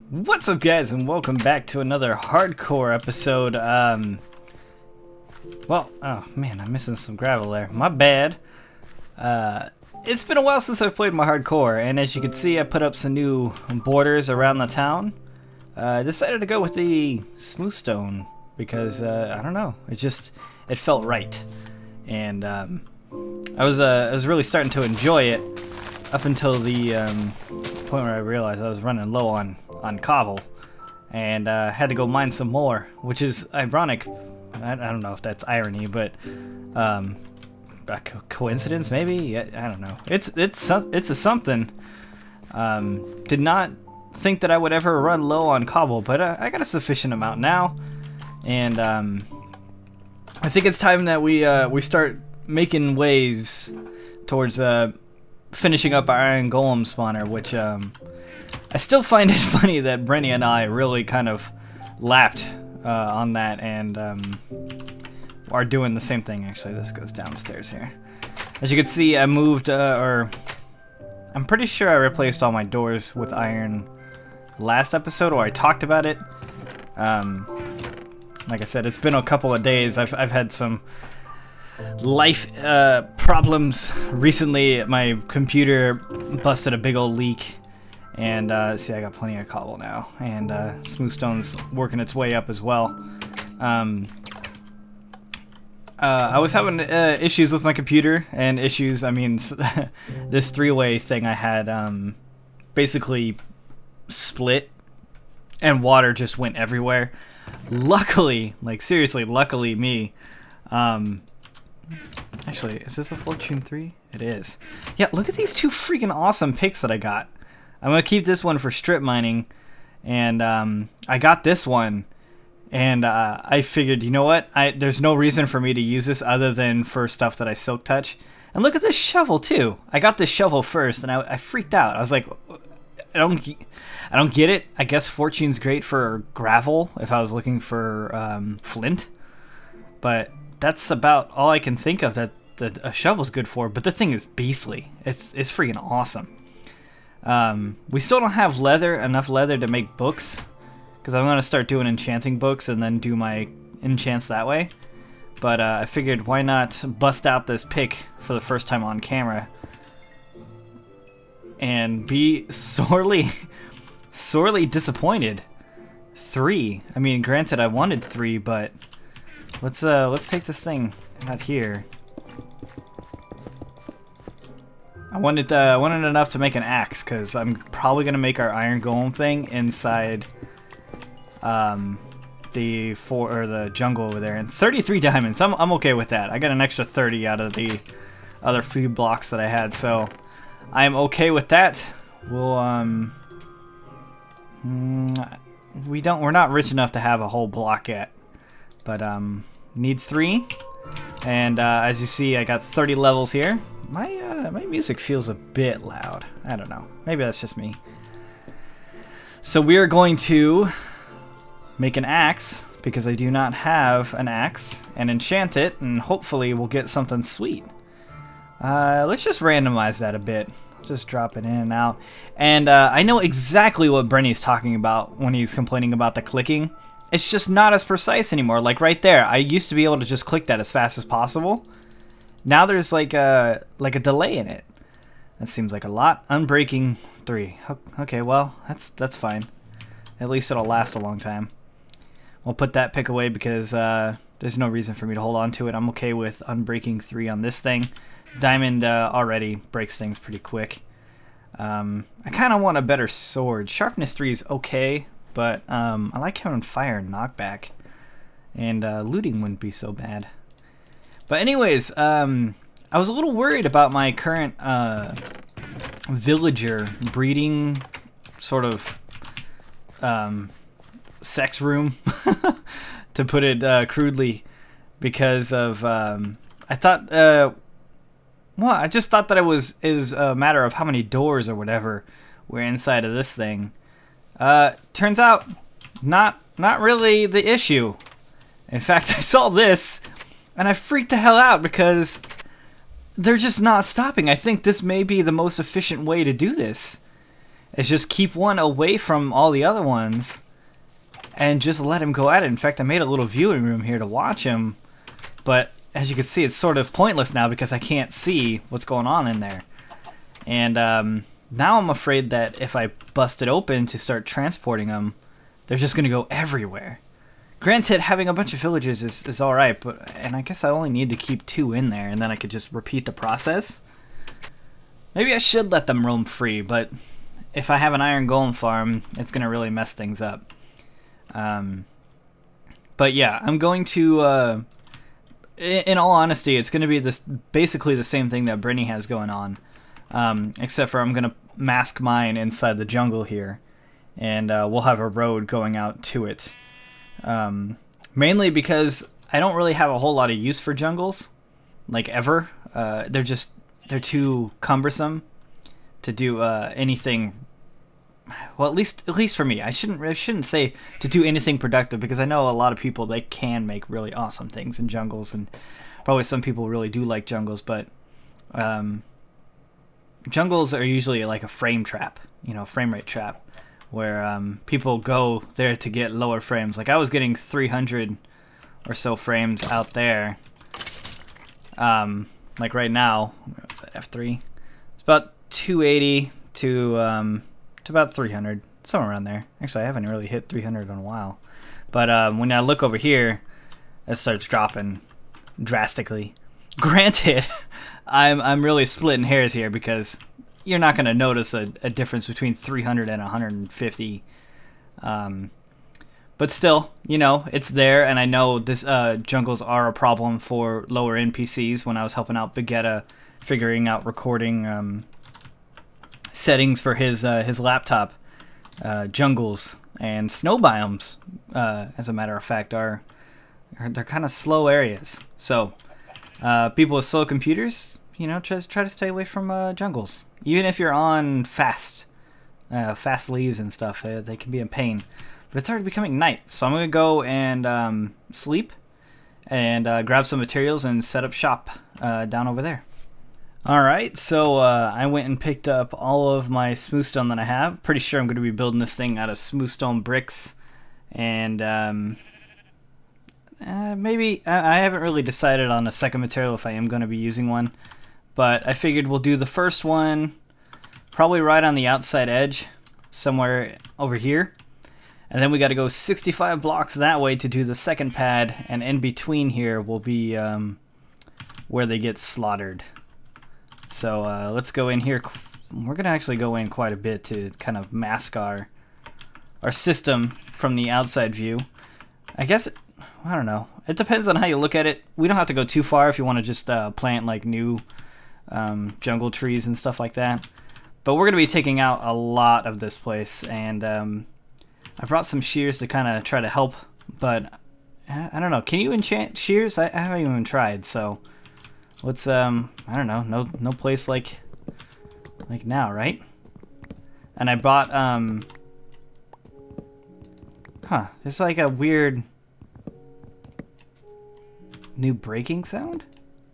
What's up, guys, and welcome back to another hardcore episode. Oh man, I'm missing some gravel there. My bad. It's been a while since I've played my hardcore, and as you can see, I put up some new borders around the town. I decided to go with the smooth stone because I don't know, it felt right, and I was really starting to enjoy it up until the point where I realized I was running low on cobble, and had to go mine some more, which is ironic. I don't know if that's irony, but a coincidence maybe. I don't know. It's a something. Did not think that I would ever run low on cobble, but I got a sufficient amount now, and I think it's time that we start making waves towards finishing up our Iron Golem spawner, which I still find it funny that Brenny and I really kind of lapped on that, and are doing the same thing. Actually, this goes downstairs here. As you can see, I moved, or I'm pretty sure I replaced all my doors with iron last episode, or I talked about it. Like I said, it's been a couple of days. I've had some life problems recently. My computer busted a big old leak, and see, I got plenty of cobble now, and smoothstone's working its way up as well. I was having issues with my computer, and issues, I mean, this three-way thing I had basically split, and water just went everywhere. Luckily, like seriously, luckily me, actually, is this a Fortune 3? It is. Yeah, look at these two freaking awesome picks that I got. I'm gonna keep this one for strip mining, and I got this one, and I figured, you know what? There's no reason for me to use this other than for stuff that I silk touch. And look at this shovel too. I got this shovel first, and I freaked out. I was like, I don't get it. I guess Fortune's great for gravel if I was looking for flint, but that's about all I can think of that a shovel's good for. But the thing is beastly. It's freaking awesome. We still don't have enough leather to make books, because I'm gonna start doing enchanting books and then do my enchants that way. But I figured, why not bust out this pick for the first time on camera and be sorely disappointed. 3. I mean, granted, I wanted 3, but let's take this thing out here. I wanted enough to make an axe, because I'm probably gonna make our Iron Golem thing inside the jungle over there. And 33 diamonds. I'm okay with that. I got an extra 30 out of the other few blocks that I had, so I'm okay with that. We'll we're not rich enough to have a whole block yet, but need 3. And as you see, I got 30 levels here. My music feels a bit loud. I don't know. Maybe that's just me. So we are going to make an axe, because I do not have an axe, and enchant it, and hopefully we'll get something sweet. Let's just randomize that a bit. Just drop it in and out. And I know exactly what Brenny's talking about when he's complaining about the clicking. It's just not as precise anymore. Like right there, I used to be able to just click that as fast as possible. Now there's like a delay in it. That seems like a lot. Unbreaking 3. Okay, well, that's fine. At least it'll last a long time. We'll put that pick away because there's no reason for me to hold on to it. I'm okay with unbreaking 3 on this thing. Diamond already breaks things pretty quick. I kind of want a better sword. Sharpness 3 is okay, but I like having fire and knockback. And looting wouldn't be so bad. But anyways, I was a little worried about my current villager breeding sort of sex room, to put it crudely, because of I thought, well, I just thought that it was a matter of how many doors or whatever were inside of this thing. Turns out, not really the issue. In fact, I saw this and I freaked the hell out, because they're just not stopping. I think this may be the most efficient way to do this. is just keep one away from all the other ones and just let him go at it. In fact, I made a little viewing room here to watch him, but as you can see, it's sort of pointless now because I can't see what's going on in there. And now I'm afraid that if I bust it open to start transporting them, they're just going to go everywhere. Granted, having a bunch of villagers is alright, and I guess I only need to keep 2 in there, and then I could just repeat the process. Maybe I should let them roam free, but if I have an iron golem farm, it's going to really mess things up. But yeah, I'm going to, in all honesty, it's going to be basically the same thing that Brittany has going on, except for I'm going to mask mine inside the jungle here, and we'll have a road going out to it. Mainly because I don't really have a whole lot of use for jungles, like ever. They're too cumbersome to do anything. Well, at least for me. I shouldn't say to do anything productive, because I know a lot of people, they can make really awesome things in jungles, and probably some people really do like jungles, but jungles are usually like a frame trap, you know, frame rate trap, where people go there to get lower frames. Like I was getting 300 or so frames out there. Like right now, what was that, F3? It's about 280 to about 300, somewhere around there. Actually, I haven't really hit 300 in a while. But when I look over here, it starts dropping drastically. Granted, I'm really splitting hairs here, because you're not going to notice a difference between 300 and 150. But still, you know, it's there, and I know this jungles are a problem for lower NPCs. When I was helping out Begetta figuring out recording settings for his laptop, jungles and snow biomes, as a matter of fact, they're kind of slow areas. So people with slow computers, you know, try to stay away from jungles. Even if you're on fast leaves and stuff, they can be a pain. But it's already becoming night, so I'm gonna go and sleep and grab some materials and set up shop down over there. Alright, so I went and picked up all of my smooth stone that I have. Pretty sure I'm going to be building this thing out of smooth stone bricks. And maybe, I haven't really decided on a second material if I am going to be using one. But I figured we'll do the first one probably right on the outside edge, somewhere over here. And then we got to go 65 blocks that way to do the second pad. And in between here will be where they get slaughtered. So let's go in here. We're going to actually go in quite a bit to kind of mask our system from the outside view. I guess, I don't know. It depends on how you look at it. We don't have to go too far if you want to just plant like new jungle trees and stuff like that. But we're going to be taking out a lot of this place. And I brought some shears to kind of try to help. But I don't know. Can you enchant shears? I haven't even tried, so... Let's I don't know, no place like now, right? And I brought there's like a weird new breaking sound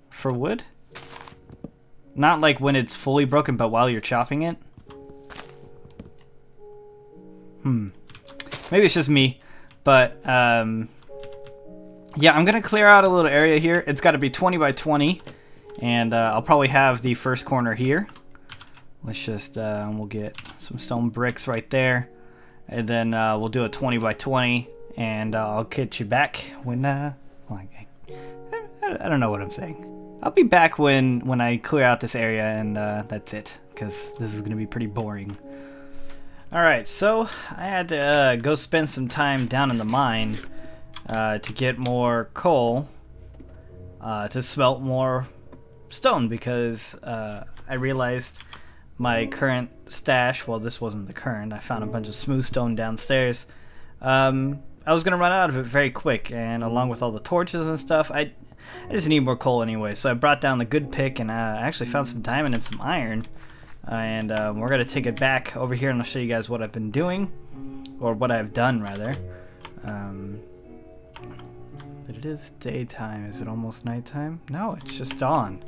for wood. Not like when it's fully broken, but while you're chopping it. Maybe it's just me, but yeah, I'm gonna clear out a little area here. It's got to be 20 by 20, and I'll probably have the first corner here. Let's just we'll get some stone bricks right there, and then we'll do a 20 by 20, and I'll get you back when I don't know what I'm saying. I'll be back when I clear out this area, and that's it, because this is gonna be pretty boring. Alright, so I had to go spend some time down in the mine to get more coal, to smelt more stone, because I realized my current stash, well, this wasn't the current, I found a bunch of smooth stone downstairs. I was going to run out of it very quick, and along with all the torches and stuff, I just need more coal anyway. So I brought down the good pick, and I actually found some diamond and some iron. And we're going to take it back over here, and I'll show you guys what I've been doing, or what I've done, rather. But it is daytime. Is it almost nighttime? No, it's just dawn.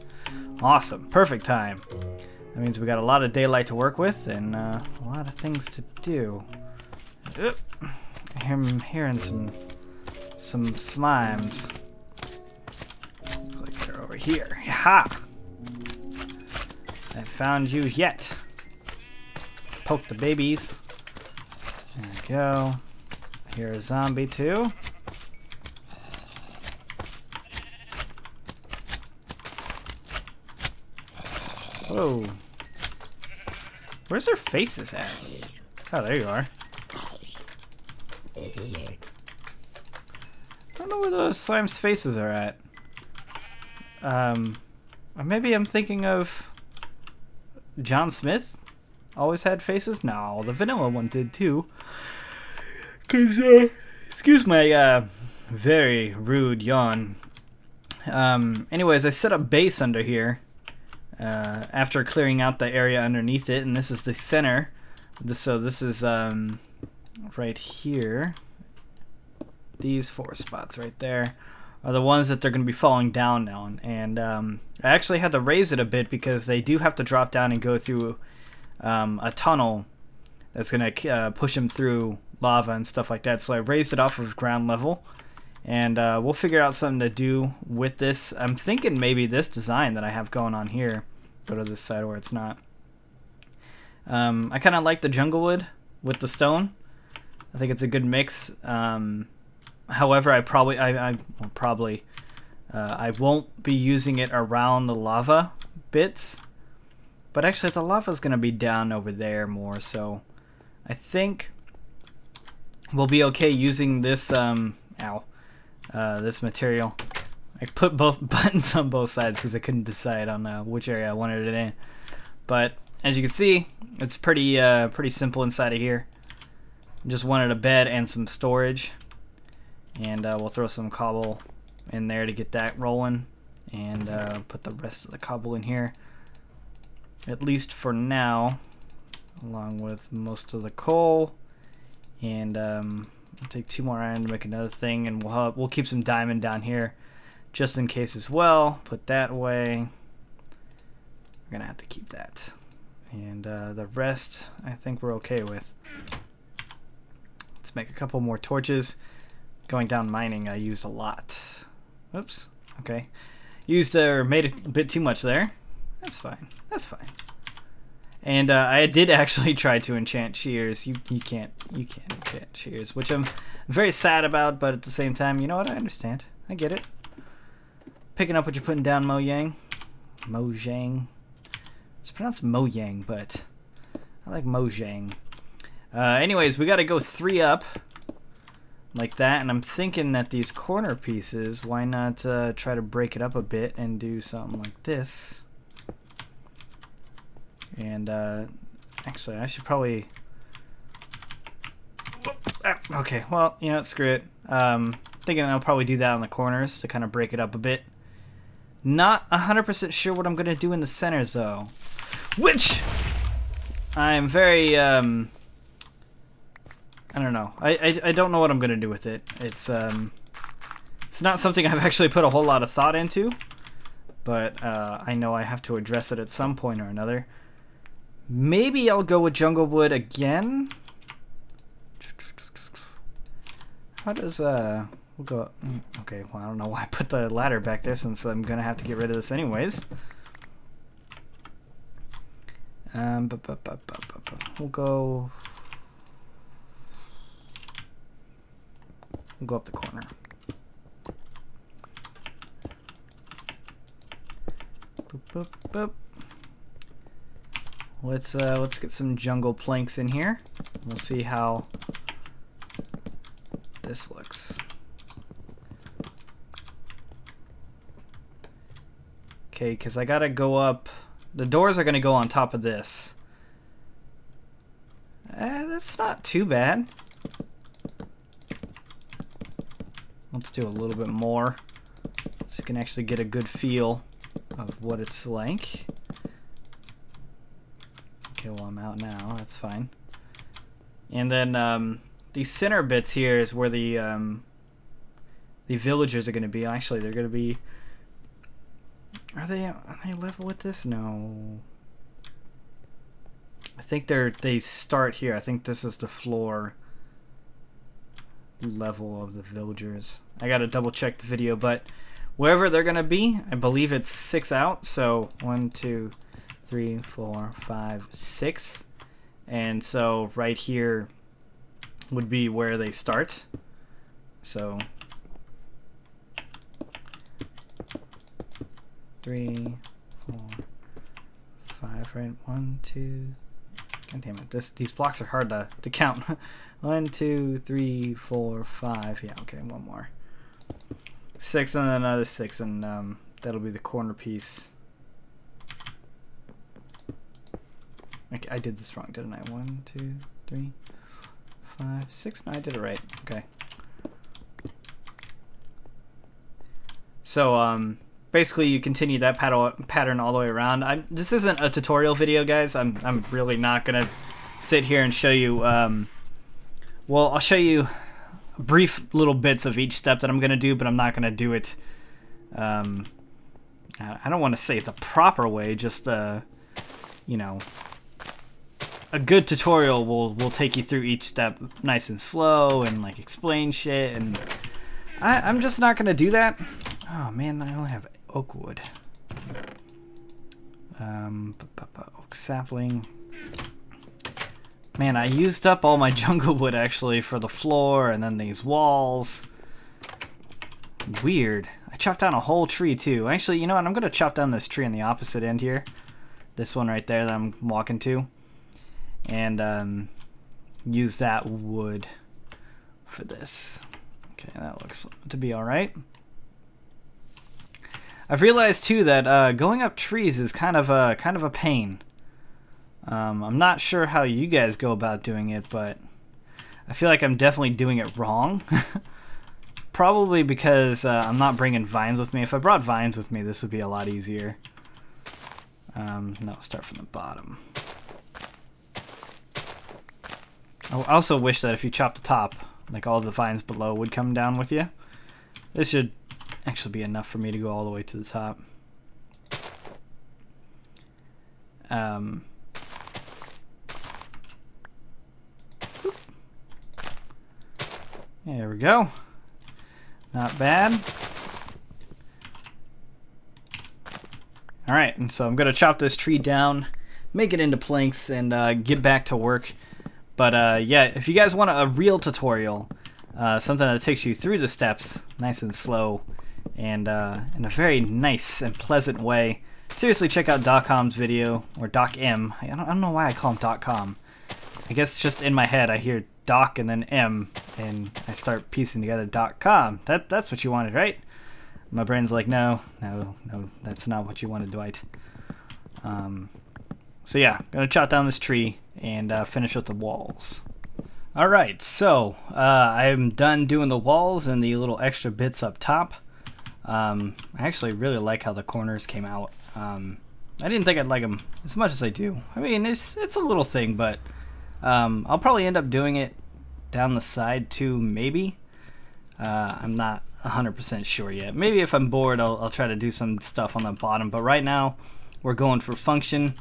Awesome. Perfect time. That means we got a lot of daylight to work with and a lot of things to do. I'm hearing some slimes. Looks like they're over here. Ha! I found you yet. Poke the babies. There we go. Here's a zombie too. Whoa. Where's their faces at? Oh, there you are. I don't know where those slimes' faces are at. Or maybe I'm thinking of John Smith. Always had faces? No, the vanilla one did too. Cause, excuse my, very rude yawn. Anyways, I set up base under here. After clearing out the area underneath it, and this is the center. So this is, right here. These 4 spots right there are the ones that they're going to be falling down on. And I actually had to raise it a bit because they do have to drop down and go through a tunnel that's going to push them through lava and stuff like that. So I raised it off of ground level, and we'll figure out something to do with this. I'm thinking maybe this design that I have going on here, go to this side where it's not. I kind of like the jungle wood with the stone. I think it's a good mix. However, I won't be using it around the lava bits. But actually, the lava's gonna be down over there more, so I think we'll be okay using this. This material. I put both buttons on both sides because I couldn't decide on which area I wanted it in. But as you can see, it's pretty simple inside of here. Just wanted a bed and some storage, and we'll throw some cobble in there to get that rolling, and put the rest of the cobble in here, at least for now, along with most of the coal. And I'll take 2 more iron to make another thing, and we'll keep some diamond down here just in case as well. Put that away. We're gonna have to keep that, and the rest I think we're okay with. Let's make a couple more torches. Going down mining, I used a lot. Oops. Okay. Used or made a bit too much there. That's fine. That's fine. And I did actually try to enchant shears. You can't enchant shears, which I'm very sad about. But at the same time, you know what? I understand. I get it. Picking up what you're putting down, Mojang. Mojang. It's pronounced Mojang, but I like Mojang. Anyways, we got to go 3 up. Like that, and I'm thinking that these corner pieces, why not try to break it up a bit and do something like this. And actually I should probably okay, well, you know what, screw it. Thinking I'll probably do that on the corners to kind of break it up a bit. Not 100% sure what I'm gonna do in the centers though, which I'm very I don't know. I don't know what I'm gonna do with it. It's not something I've actually put a whole lot of thought into, but I know I have to address it at some point or another. Maybe I'll go with jungle wood again. How does we'll go? Okay, well, I don't know why I put the ladder back there since I'm gonna have to get rid of this anyways. We'll go. We'll go up the corner. Boop, boop, boop. Let's get some jungle planks in here. We'll see how this looks. Okay, because I gotta go up. The doors are gonna go on top of this. That's not too bad. Let's do a little bit more so you can actually get a good feel of what it's like. Okay, well, I'm out now. That's fine. And then these center bits here is where the villagers are going to be. Actually, they're going to be. Are they level with this? No. I think they start here. I think this is the floor level of the villagers. I gotta double check the video, but wherever they're gonna be, I believe it's 6 out. So 1, 2, 3, 4, 5, 6, and so right here would be where they start. So 3, 4, 5, right? 1, 2. God damn it! These blocks are hard to count. 1, 2, 3, 4, 5. Yeah, okay, one more. 6 and then another 6, and that'll be the corner piece. Okay, I did this wrong, didn't I? 1, 2, 3, 5, 6. No, I did it right. Okay. So basically, you continue that pattern all the way around. This isn't a tutorial video, guys. I'm really not gonna sit here and show you. Well, I'll show you brief little bits of each step that I'm gonna do, but I'm not gonna do it. I don't want to say it the proper way. Just you know, a good tutorial will take you through each step nice and slow and like explain shit, and I'm just not gonna do that. Oh man, I only have oak wood. Oak sapling. Man, I used up all my jungle wood actually for the floor and then these walls. Weird. I chopped down a whole tree too. Actually, you know what? I'm gonna chop down this tree on the opposite end here. This one right there that I'm walking to. And use that wood for this. Okay, that looks to be alright. I've realized too that going up trees is kind of a pain. I'm not sure how you guys go about doing it, but I feel like I'm definitely doing it wrong. Probably because I'm not bringing vines with me. If I brought vines with me, this would be a lot easier. No, start from the bottom. I also wish that if you chop the top, like all the vines below would come down with you. This should actually be enough for me to go all the way to the top. There we go. Not bad. Alright, and so I'm going to chop this tree down, make it into planks, and get back to work. But yeah, if you guys want a real tutorial, something that takes you through the steps nice and slow, and in a very nice and pleasant way, seriously check out Docm's video, or Docm. I don't know why I call him Docm. I guess it's just in my head I hear Doc and then M, and I start piecing together Docm. That's what you wanted, right? My brain's like, no, that's not what you wanted, Dwight. So yeah, gonna chop down this tree and finish with the walls. Alright, so I'm done doing the walls and the little extra bits up top. I actually really like how the corners came out. I didn't think I'd like them as much as I do. I mean, it's a little thing, but I'll probably end up doing it down the side too, maybe. I'm not 100% sure yet. Maybe if I'm bored, I'll try to do some stuff on the bottom, but right now we're going for function,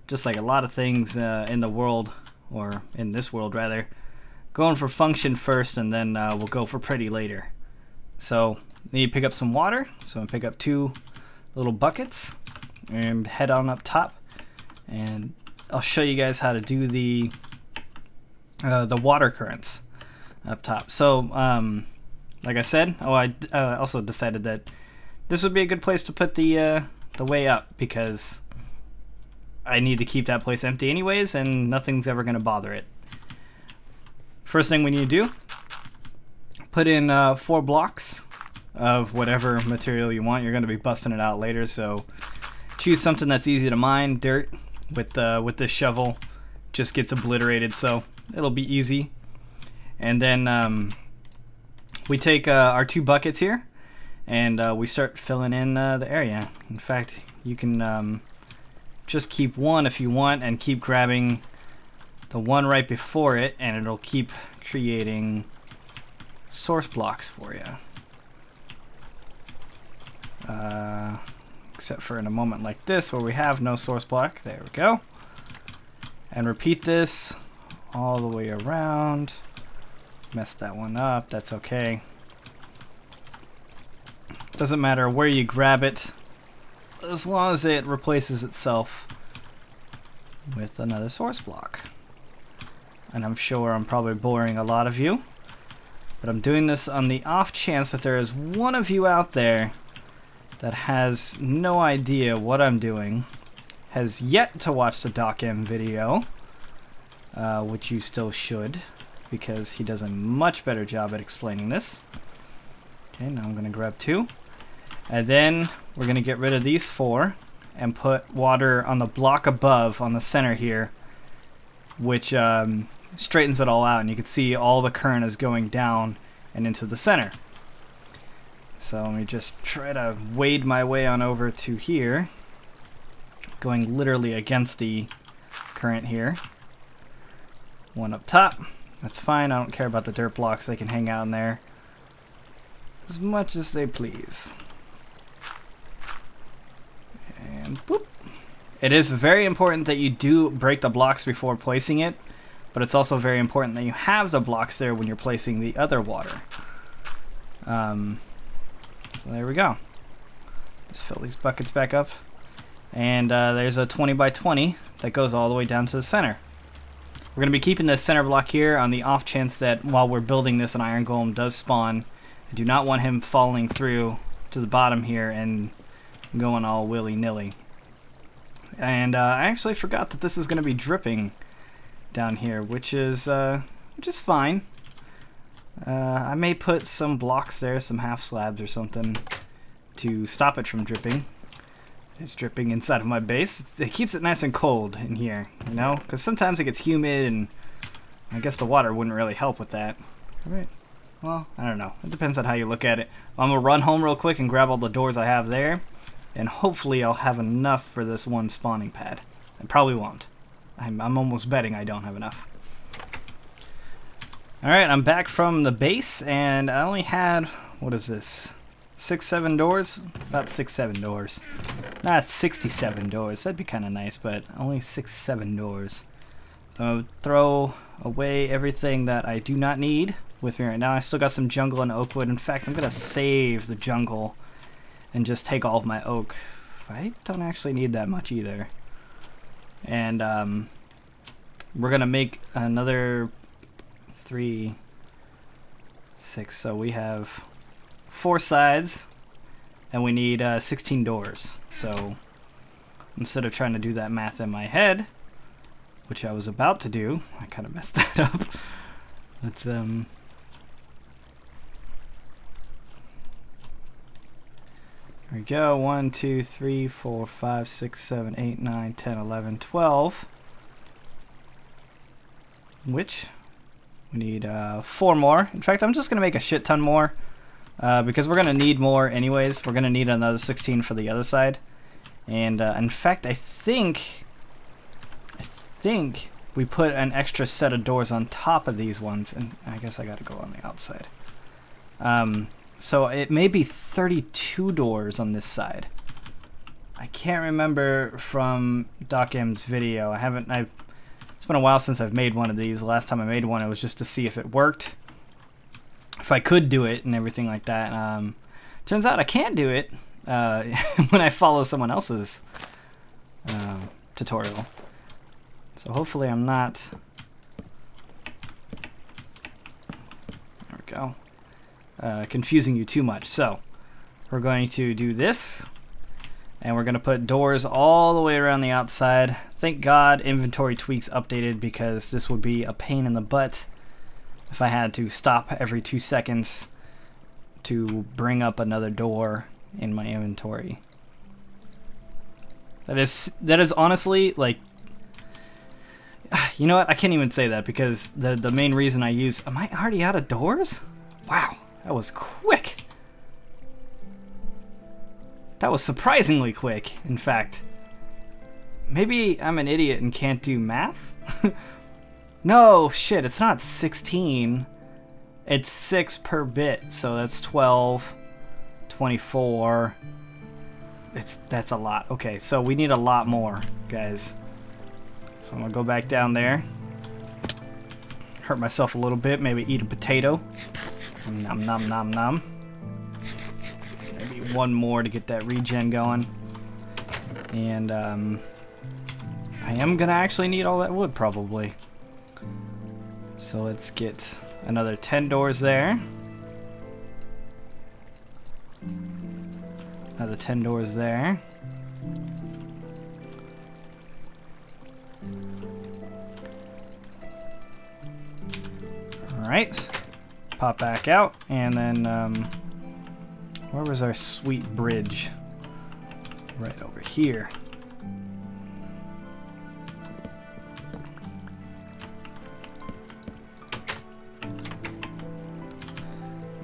just like a lot of things in the world, or in this world rather. Going for function first, and then we'll go for pretty later. So need to pick up some water, so I'm gonna pick up 2 little buckets and head on up top, and I'll show you guys how to do the water currents up top. So like I said, I also decided that this would be a good place to put the way up, because I need to keep that place empty anyways, and nothing's ever gonna bother it. First thing we need to do, put in 4 blocks of whatever material you want. You're going to be busting it out later, so choose something that's easy to mine. Dirt with this shovel just gets obliterated, so it'll be easy. And then we take our 2 buckets here, and we start filling in the area. In fact, you can just keep 1 if you want, and keep grabbing the one right before it, and it'll keep creating source blocks for you. Except for in a moment like this where we have no source block. There we go. And repeat this all the way around. Messed that one up, that's okay. Doesn't matter where you grab it, as long as it replaces itself with another source block. And I'm sure I'm probably boring a lot of you, but I'm doing this on the off chance that there is one of you out there that has no idea what I'm doing, has yet to watch the Docm video, which you still should, because he does a much better job at explaining this. Okay, now I'm going to grab 2. And then we're going to get rid of these 4 and put water on the block above on the center here, which straightens it all out, and you can see all the current is going down and into the center. So let me just try to wade my way on over to here, going literally against the current here. 1 up top, that's fine, I don't care about the dirt blocks, they can hang out in there as much as they please. And boop. It is very important that you do break the blocks before placing it, but it's also very important that you have the blocks there when you're placing the other water. So there we go. Just fill these buckets back up. And there's a 20 by 20 that goes all the way down to the center. We're going to be keeping this center block here on the off chance that while we're building this, an iron golem does spawn. I do not want him falling through to the bottom here and going all willy-nilly. And I actually forgot that this is going to be dripping down here, which is fine. I may put some blocks there, some half slabs or something, to stop it from dripping. It's dripping inside of my base. It keeps it nice and cold in here, you know, because sometimes it gets humid, and I guess the water wouldn't really help with that. Right? Well, I don't know. It depends on how you look at it. I'm gonna run home real quick and grab all the doors I have there, and hopefully I'll have enough for this one spawning pad. I probably won't. I'm almost betting I don't have enough. Alright, I'm back from the base, and I only had, what is this, 6-7 doors? About 6-7 doors. Not 67 doors, that'd be kind of nice, but only 6-7 doors. So I'll throw away everything that I do not need with me right now. I still got some jungle and oak wood. In fact, I'm going to save the jungle and just take all of my oak. I don't actually need that much either. And we're going to make another 3, 6, so we have 4 sides, and we need 16 doors. So instead of trying to do that math in my head, which I was about to do, I kind of messed that up. Let's there we go. 1, 2, 3, 4, 5, 6, 7, 8, 9, 10, 11, 12. Which we need 4 more. In fact, I'm just gonna make a shit ton more because we're gonna need more anyways. We're gonna need another 16 for the other side. And in fact, I think we put an extra set of doors on top of these ones, and I guess I gotta go on the outside. So it may be 32 doors on this side. I can't remember from Docm's video. It's been a while since I've made one of these. The last time I made one, it was just to see if it worked, if I could do it and everything like that. Turns out I can't do it when I follow someone else's tutorial. So hopefully I'm not... There we go. Confusing you too much. So we're going to do this, and we're going to put doors all the way around the outside. Thank God inventory tweaks updated, because this would be a pain in the butt if I had to stop every 2 seconds to bring up another door in my inventory. That is honestly, like, you know what? I can't even say that, because the main reason I use... Am I already out of doors? Wow, that was quick. That was surprisingly quick, in fact. Maybe I'm an idiot and can't do math? No, shit, it's not 16. It's 6 per bit, so that's 12, 24. That's a lot. Okay, so we need a lot more, guys. So I'm gonna go back down there. Hurt myself a little bit, maybe eat a potato. Nom nom nom nom. Maybe one more to get that regen going. And I am gonna actually need all that wood probably. So let's get another 10 doors there. Another 10 doors there. Alright. Pop back out, and then where was our sweet bridge? Right over here.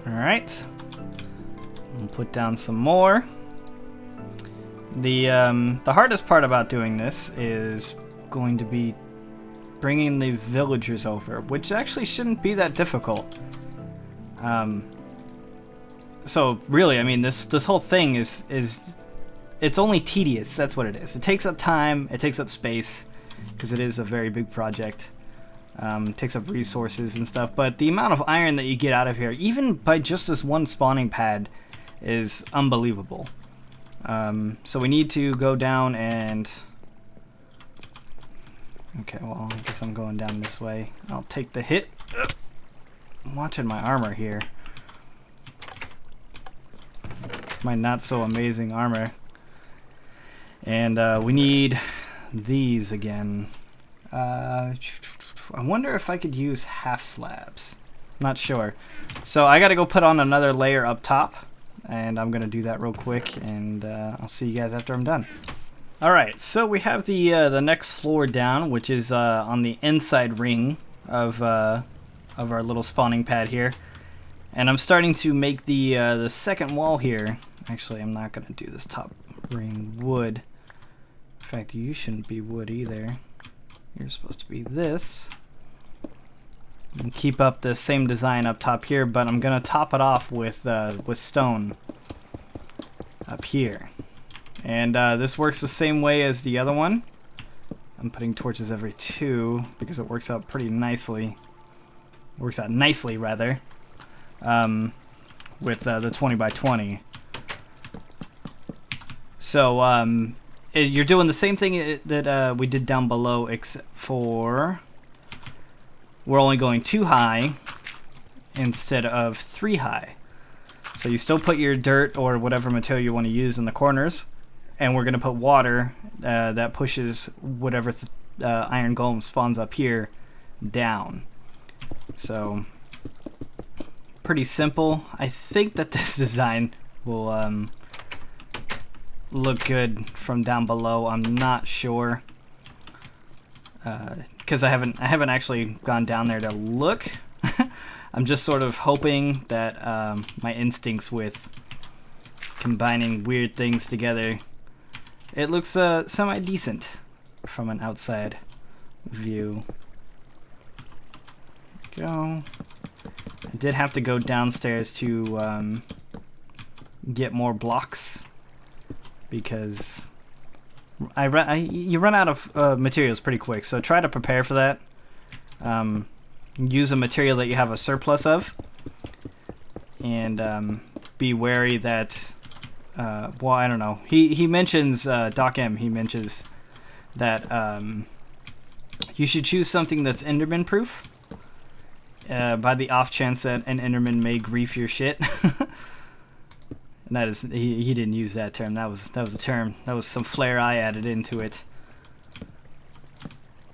Alright. We'll put down some more. The hardest part about doing this is going to be bringing the villagers over, which actually shouldn't be that difficult. So really, I mean, this whole thing is it's only tedious. That's what it is. It takes up time. It takes up space because it is a very big project. Takes up resources and stuff. But the amount of iron that you get out of here, even by just this one spawning pad, is unbelievable. So we need to go down and... Okay, well, I guess I'm going down this way. I'll take the hit. I'm watching my armor here. My not so amazing armor. And we need these again. I wonder if I could use half slabs. Not sure. So I gotta go put on another layer up top. And I'm gonna do that real quick, and I'll see you guys after I'm done. Alright, so we have the next floor down, which is on the inside ring of our little spawning pad here. And I'm starting to make the second wall here. Actually, I'm not gonna do this top ring wood. In fact, you shouldn't be wood either. You're supposed to be this. And keep up the same design up top here, but I'm gonna top it off with stone up here. And this works the same way as the other one. I'm putting torches every 2 because it works out pretty nicely. Works out nicely, rather, with the 20 by 20. So you're doing the same thing that we did down below, except for we're only going 2 high instead of 3 high. So you still put your dirt or whatever material you want to use in the corners, and we're going to put water that pushes whatever iron golem spawns up here down. So pretty simple. I think that this design will look good from down below. I'm not sure because I haven't actually gone down there to look. I'm just sort of hoping that my instincts with combining weird things together, it looks semi-decent from an outside view. There we go. I did have to go downstairs to get more blocks because you run out of materials pretty quick, so try to prepare for that. Use a material that you have a surplus of, and be wary that well, I don't know, he mentions Docm, he mentions that you should choose something that's Enderman proof, by the off chance that an Enderman may grief your shit. And that is, he didn't use that term. That was a term. That was some flair I added into it.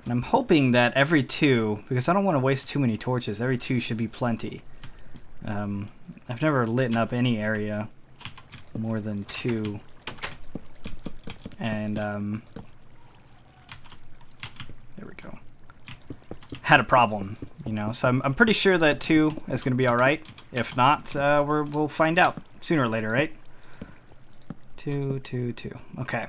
And I'm hoping that every 2, because I don't want to waste too many torches, every 2 should be plenty. I've never lit up any area more than 2. And there we go. Had a problem, you know. So I'm pretty sure that 2 is going to be all right. If not, we'll find out sooner or later, right? 2, 2, 2. Okay.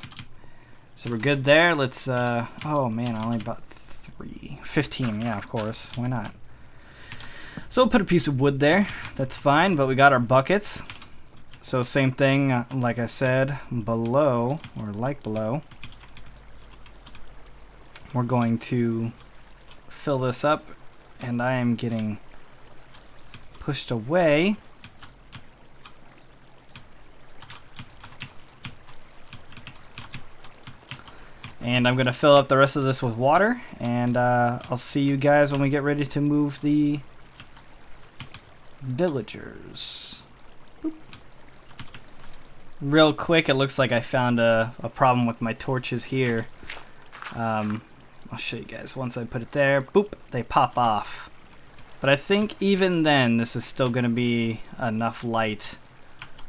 So we're good there. Let's, oh man, I only bought 3. 15, yeah, of course. Why not? So we'll put a piece of wood there. That's fine, but we got our buckets. So same thing, like I said, below, or like below. we're going to fill this up, and I am getting pushed away. And I'm going to fill up the rest of this with water, and I'll see you guys when we get ready to move the villagers. Boop. Real quick, it looks like I found a problem with my torches here. I'll show you guys. Once I put it there, boop, they pop off. But I think even then, this is still going to be enough light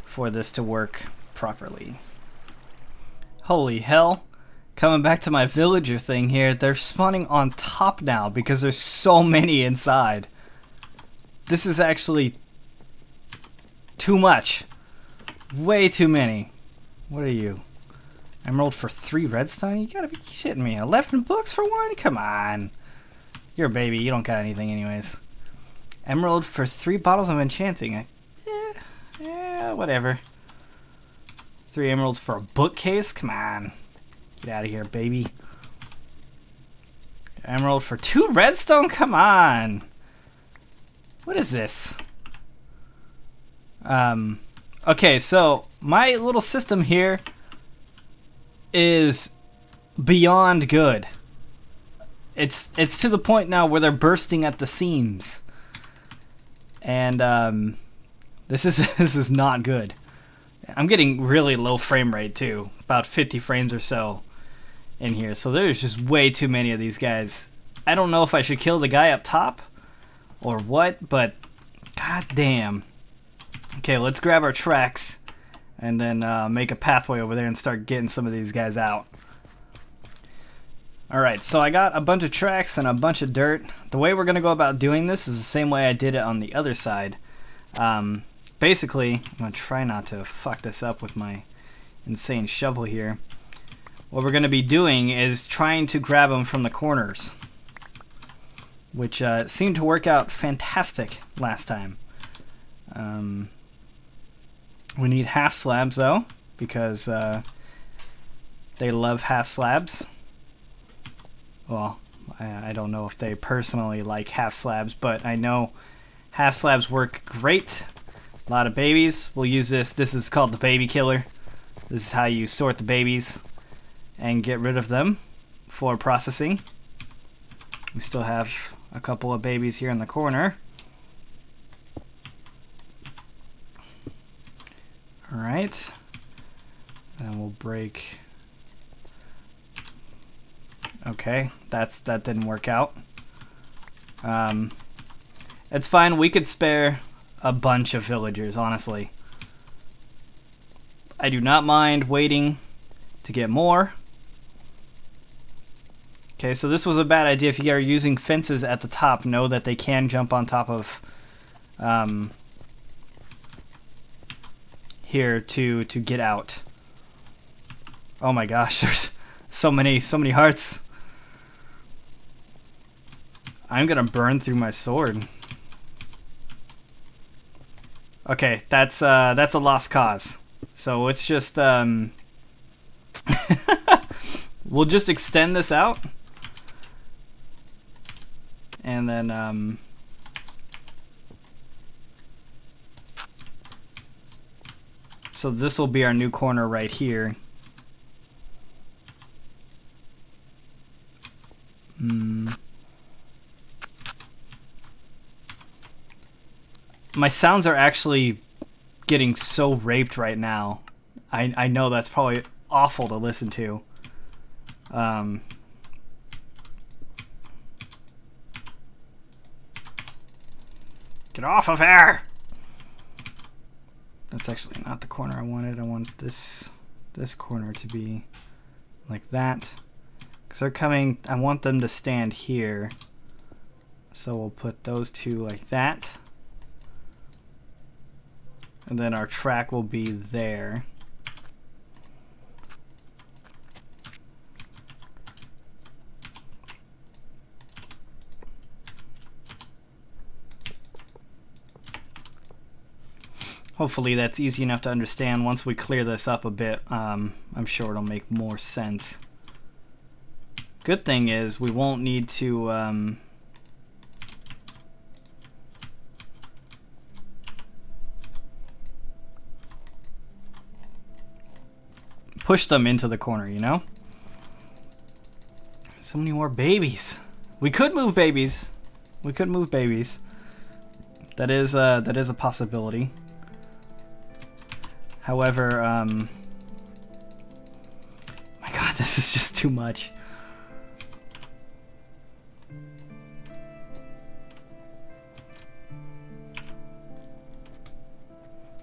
for this to work properly. Holy hell. Coming back to my villager thing here, they're spawning on top now because there's so many inside. This is actually too much. Way too many. What are you? Emerald for 3 redstone? You gotta be shitting me. 11 books for 1? Come on. You're a baby. You don't got anything anyways. Emerald for 3 bottles of enchanting. Yeah, whatever. 3 emeralds for a bookcase? Come on. Get out of here, baby. Emerald for 2 redstone? Come on. What is this? Okay, so my little system here is beyond good. It's to the point now where they're bursting at the seams. And this is not good. I'm getting really low frame rate too, about 50 frames or so in here. So there's just way too many of these guys. I don't know if I should kill the guy up top or what, but god damn. Okay, let's grab our tracks and then make a pathway over there and start getting some of these guys out. Alright, so I got a bunch of tracks and a bunch of dirt. The way we're going to go about doing this is the same way I did it on the other side. Basically, I'm going to try not to fuck this up with my insane shovel here. What we're going to be doing is trying to grab them from the corners, which seemed to work out fantastic last time. We need half slabs though, because they love half slabs. Well, I don't know if they personally like half slabs, but I know half slabs work great. A lot of babies will use this. This is called the baby killer. This is how you sort the babies and get rid of them for processing. We still have a couple of babies here in the corner. Alright. And we'll break. Okay, that didn't work out. It's fine, we could spare a bunch of villagers, honestly. I do not mind waiting to get more. Okay, so this was a bad idea. If you are using fences at the top, know that they can jump on top of here to get out. Oh my gosh, there's so many hearts. I'm gonna burn through my sword. Okay, that's a lost cause. So let's just we'll just extend this out, and then so this will be our new corner right here. My sounds are actually getting so raped right now. I know that's probably awful to listen to. Get off of here! That's actually not the corner I wanted. I want this corner to be like that. Because they're coming, I want them to stand here. So we'll put those two like that. And then our track will be there. Hopefully that's easy enough to understand. Once we clear this up a bit, I'm sure it'll make more sense. Good thing is we won't need to push them into the corner, you know? So many more babies. We could move babies. We could move babies. That is a possibility. However, my God, this is just too much.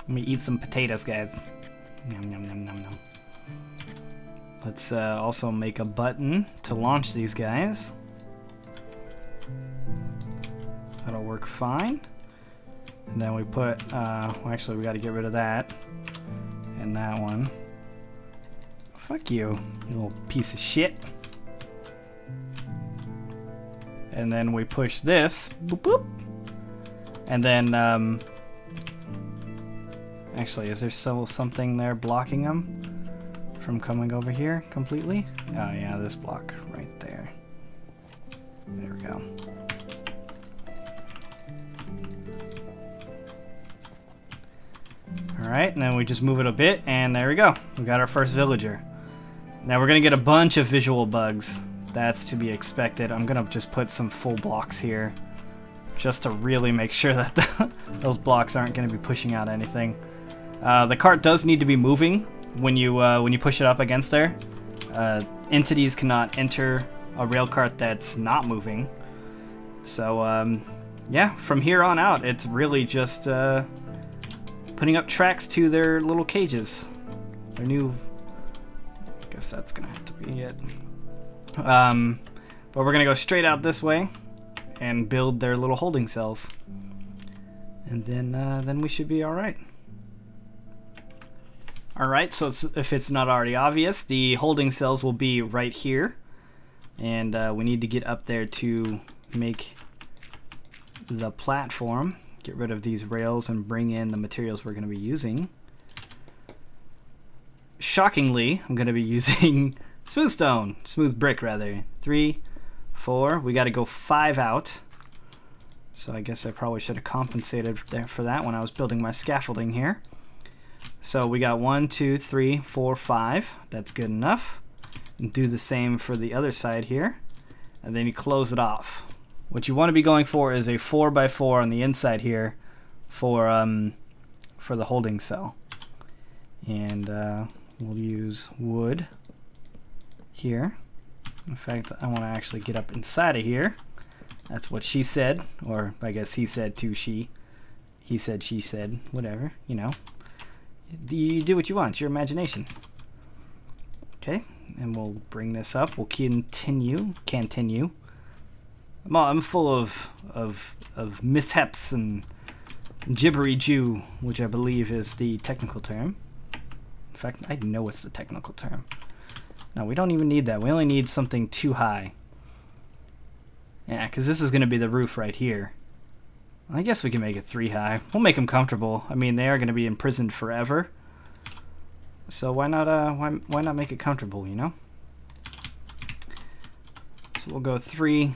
Let me eat some potatoes, guys. Yum, yum, yum, yum, yum. Let's also make a button to launch these guys. That'll work fine. And then we put, well, actually we got to get rid of that. And that one. Fuck you, you little piece of shit. And then we push this. Boop, boop. And then, actually, is there still something there blocking them from coming over here completely? Oh yeah, this block right there. There we go. Alright, and then we just move it a bit, and there we go. We got our first villager. Now we're gonna get a bunch of visual bugs. That's to be expected. I'm gonna just put some full blocks here, just to really make sure that those blocks aren't gonna be pushing out anything. The cart does need to be moving when you push it up against there. Entities cannot enter a rail cart that's not moving. So yeah, from here on out, it's really just putting up tracks to their little cages. Their new... I guess that's gonna have to be it. But we're gonna go straight out this way and build their little holding cells. And then we should be alright. Alright, so if it's not already obvious, the holding cells will be right here. And we need to get up there to make the platform. Get rid of these rails and bring in the materials we're going to be using. Shockingly, I'm going to be using smooth stone. Smooth brick, rather. 3, 4. We got to go 5 out. So I guess I probably should have compensated for that when I was building my scaffolding here. So we got 1, 2, 3, 4, 5. That's good enough. And do the same for the other side here. And then you close it off. What you want to be going for is a 4x4 on the inside here for the holding cell. And we'll use wood here. In fact, I want to actually get up inside of here. That's what she said, or I guess he said to she. He said, she said, whatever, you know. You do what you want, it's your imagination. Okay, and we'll bring this up. We'll continue. I'm full of mishaps and gibbery Jew, which I believe is the technical term. In fact, I know it's the technical term. No, we don't even need that. We only need something too high. Yeah, because this is going to be the roof right here. I guess we can make it 3 high. We'll make them comfortable. I mean, they are going to be imprisoned forever. So why not make it comfortable, you know? So we'll go 3.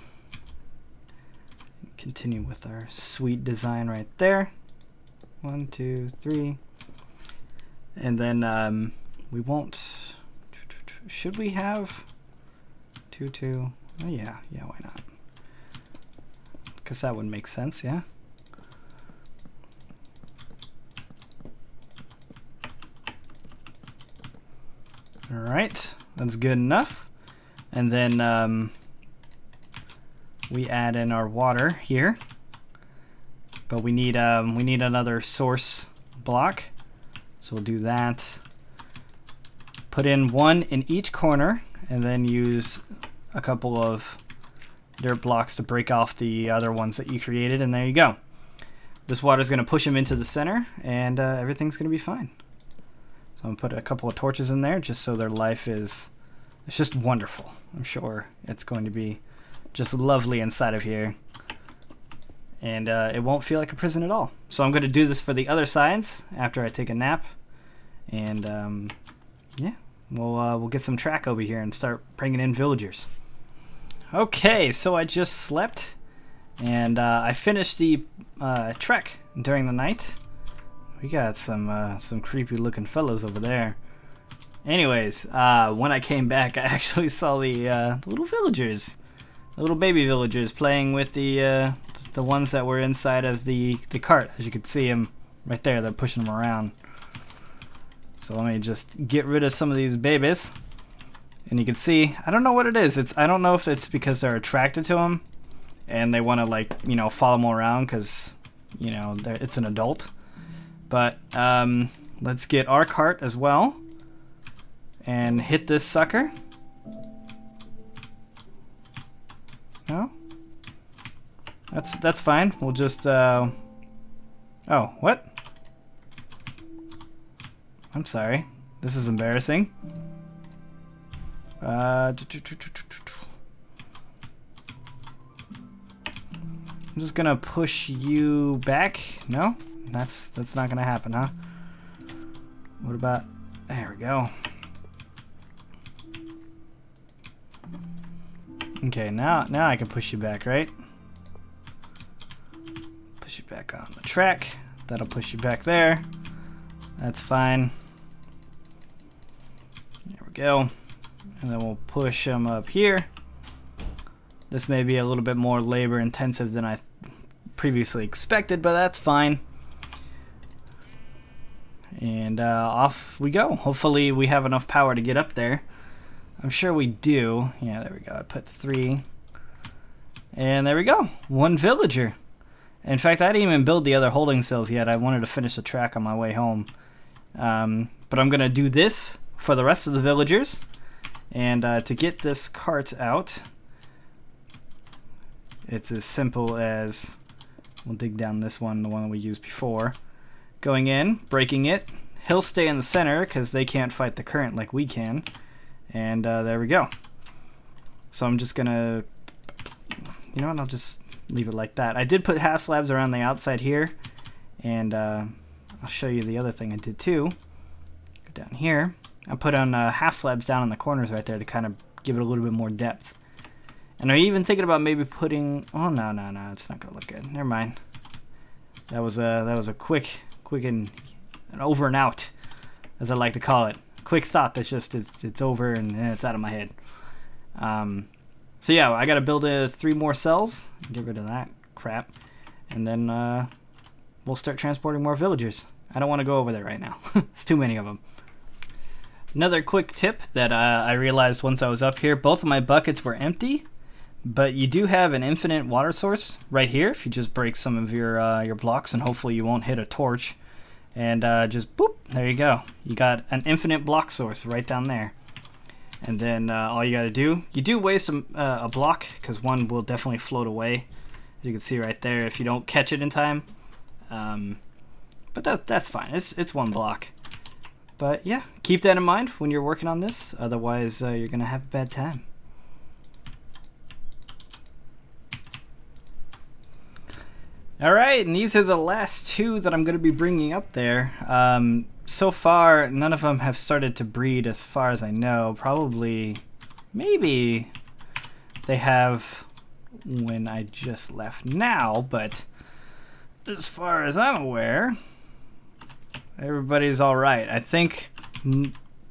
Continue with our sweet design right there. 1, 2, 3. And then we won't... Should we have 2, 2? Oh yeah, why not? Because that would make sense, yeah? Alright, that's good enough. And then we add in our water here. But we need another source block. So we'll do that. Put in 1 in each corner, and then use a couple of dirt blocks to break off the other ones that you created, and there you go. This water is going to push them into the center, and everything's going to be fine. So I'm going to put a couple of torches in there just so their life is... It's just wonderful. I'm sure it's going to be just lovely inside of here. And it won't feel like a prison at all. So I'm going to do this for the other sides after I take a nap. And yeah, we'll get some track over here and start bringing in villagers. Okay, so I just slept, and I finished the trek during the night. We got some creepy looking fellows over there. Anyways, when I came back, I actually saw the little villagers, the little baby villagers, playing with the ones that were inside of the cart. As you can see them right there, they're pushing them around. So let me just get rid of some of these babies. And you can see, I don't know what it is. I don't know if it's because they're attracted to them and they want to, like, you know, follow them around because, you know, it's an adult. But let's get our cart as well and hit this sucker. No? That's fine. We'll just oh, what? I'm sorry. This is embarrassing. I'm just gonna push you back. No? That's not gonna happen, huh? What about... There we go. Okay, now I can push you back, right? Push you back on the track. That'll push you back there. That's fine. There we go. And then we'll push them up here. This may be a little bit more labor intensive than I previously expected, but that's fine. And off we go. Hopefully we have enough power to get up there. I'm sure we do. Yeah, there we go. I put 3. And there we go. 1 villager. In fact, I didn't even build the other holding cells yet. I wanted to finish the track on my way home. But I'm going to do this for the rest of the villagers. And to get this cart out, it's as simple as, we'll dig down this one, the one we used before. Going in, breaking it. He'll stay in the center because they can't fight the current like we can. And there we go. So I'm just gonna, you know what, I'll just leave it like that. I did put half slabs around the outside here, and I'll show you the other thing I did too. Go down here. I put on half slabs down in the corners right there to kind of give it a little bit more depth. And I'm even thinking about maybe putting, oh no, it's not gonna look good. Never mind. That was a quick and an over and out, as I like to call it. Quick thought that's just it's over and it's out of my head. So yeah, I gotta build 3 more cells, get rid of that crap, and then we'll start transporting more villagers. I don't want to go over there right now. It's too many of them. Another quick tip that I realized once I was up here: both of my buckets were empty, but you do have an infinite water source right here if you just break some of your blocks, and hopefully you won't hit a torch. And just boop, there you go. You got an infinite block source right down there. And then all you gotta do, you do waste a block because one will definitely float away, as you can see right there if you don't catch it in time. But that's fine. It's 1 block. But yeah, keep that in mind when you're working on this. Otherwise, you're gonna have a bad time. Alright, and these are the last 2 that I'm going to be bringing up there. So far, none of them have started to breed as far as I know. Probably, maybe they have when I just left now, but as far as I'm aware, everybody's alright. I think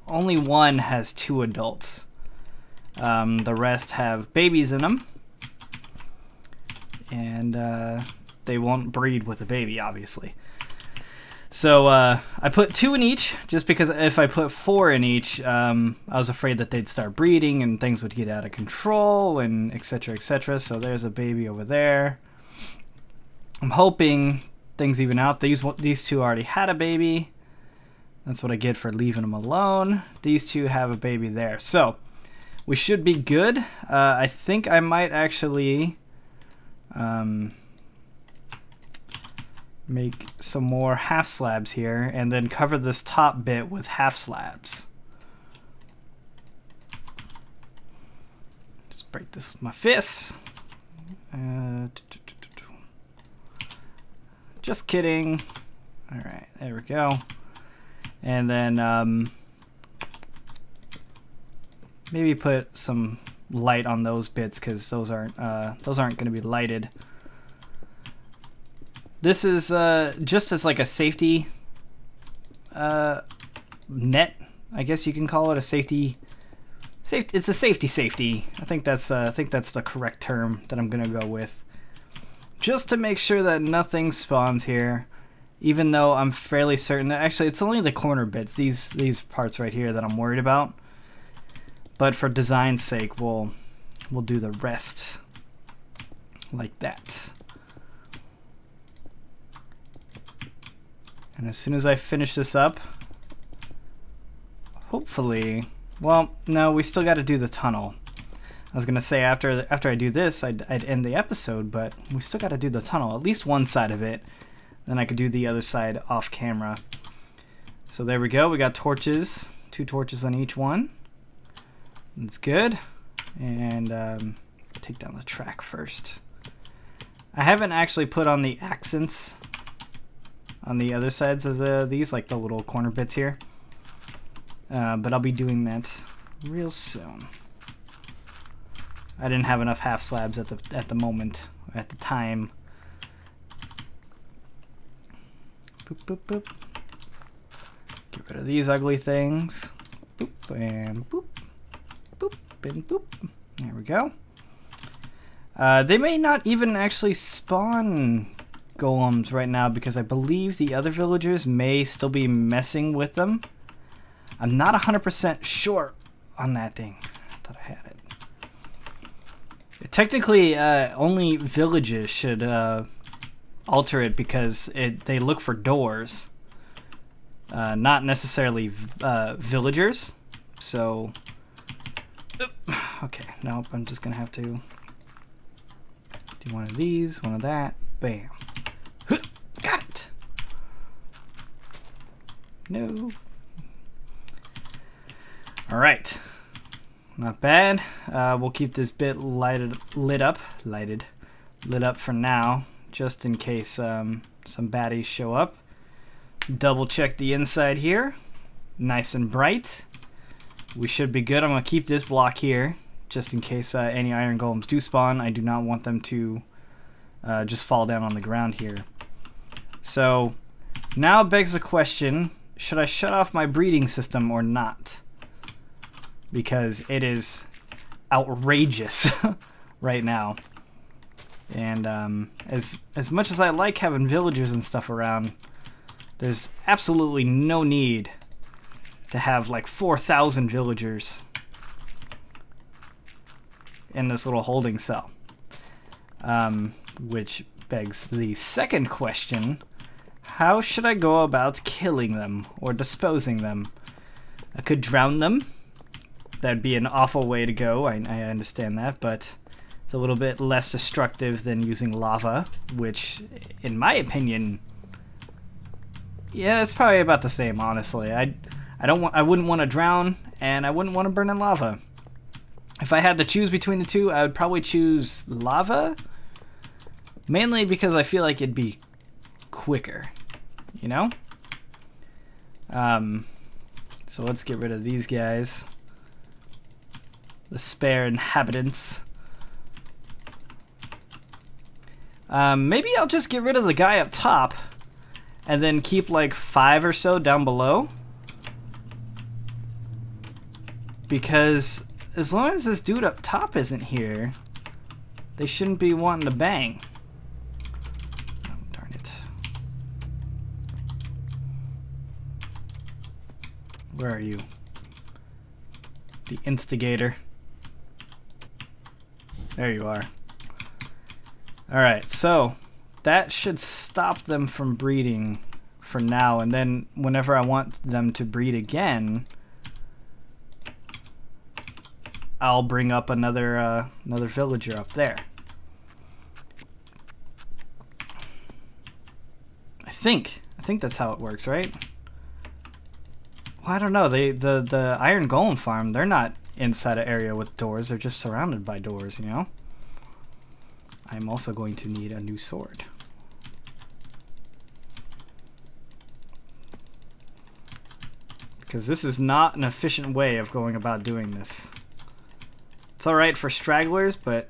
only one has 2 adults. The rest have babies in them. And they won't breed with a baby, obviously. So I put 2 in each, just because if I put 4 in each, I was afraid that they'd start breeding and things would get out of control, and etc, etc. So there's a baby over there. I'm hoping things even out. These 2 already had a baby. That's what I get for leaving them alone. These 2 have a baby there. So we should be good. I think I might actually make some more half slabs here and then cover this top bit with half slabs. Just break this with my fists. Just kidding. Alright, there we go. And then maybe put some light on those bits because those aren't going to be lighted. This is just as like a safety net, I guess you can call it a safety. It's a safety. I think that's the correct term that I'm gonna go with. Just to make sure that nothing spawns here, even though I'm fairly certain that actually it's only the corner bits, these parts right here that I'm worried about. But for design's sake, we'll do the rest like that. And as soon as I finish this up, hopefully, well, no, we still got to do the tunnel. I was gonna say after I do this, I'd end the episode, but we still got to do the tunnel, at least one side of it. Then I could do the other side off camera. So there we go. We got torches, 2 torches on each one. That's good. And take down the track first. I haven't actually put on the accents on the other sides of these, like the little corner bits here. But I'll be doing that real soon. I didn't have enough half slabs at the moment, at the time. Boop, boop, boop. Get rid of these ugly things. Boop and boop. Boop and boop. There we go. They may not even actually spawn golems right now because I believe the other villagers may still be messing with them. I'm not 100% sure on that thing. I thought I had it. Technically, only villages should alter it because they look for doors, not necessarily villagers. So, okay, nope, I'm just gonna have to do one of these, one of that, bam. Got it. No. All right. Not bad. We'll keep this bit lit up for now, just in case some baddies show up. Double check the inside here. Nice and bright. We should be good. I'm gonna keep this block here, just in case any iron golems do spawn. I do not want them to just fall down on the ground here. So now begs the question, should I shut off my breeding system or not? Because it is outrageous right now. And as much as I like having villagers and stuff around, there's absolutely no need to have like 4,000 villagers in this little holding cell. Which begs the second question, how should I go about killing them or disposing them? I could drown them. That'd be an awful way to go, I understand that, but it's a little bit less destructive than using lava, which, in my opinion, yeah, it's probably about the same, honestly. I wouldn't want to drown, and I wouldn't want to burn in lava. If I had to choose between the two, I would probably choose lava, mainly because I feel like it'd be quicker, you know? So let's get rid of these guys. The spare inhabitants. Maybe I'll just get rid of the guy up top and then keep like 5 or so down below. Because as long as this dude up top isn't here, they shouldn't be wanting to bang. Oh, darn it. Where are you? The instigator. There you are. Alright, so that should stop them from breeding for now, and then whenever I want them to breed again, I'll bring up another villager up there. I think that's how it works, right? Well, I don't know. The Iron Golem farm, they're not inside an area with doors. They're just surrounded by doors, you know? I'm also going to need a new sword. Because this is not an efficient way of going about doing this. It's alright for stragglers, but...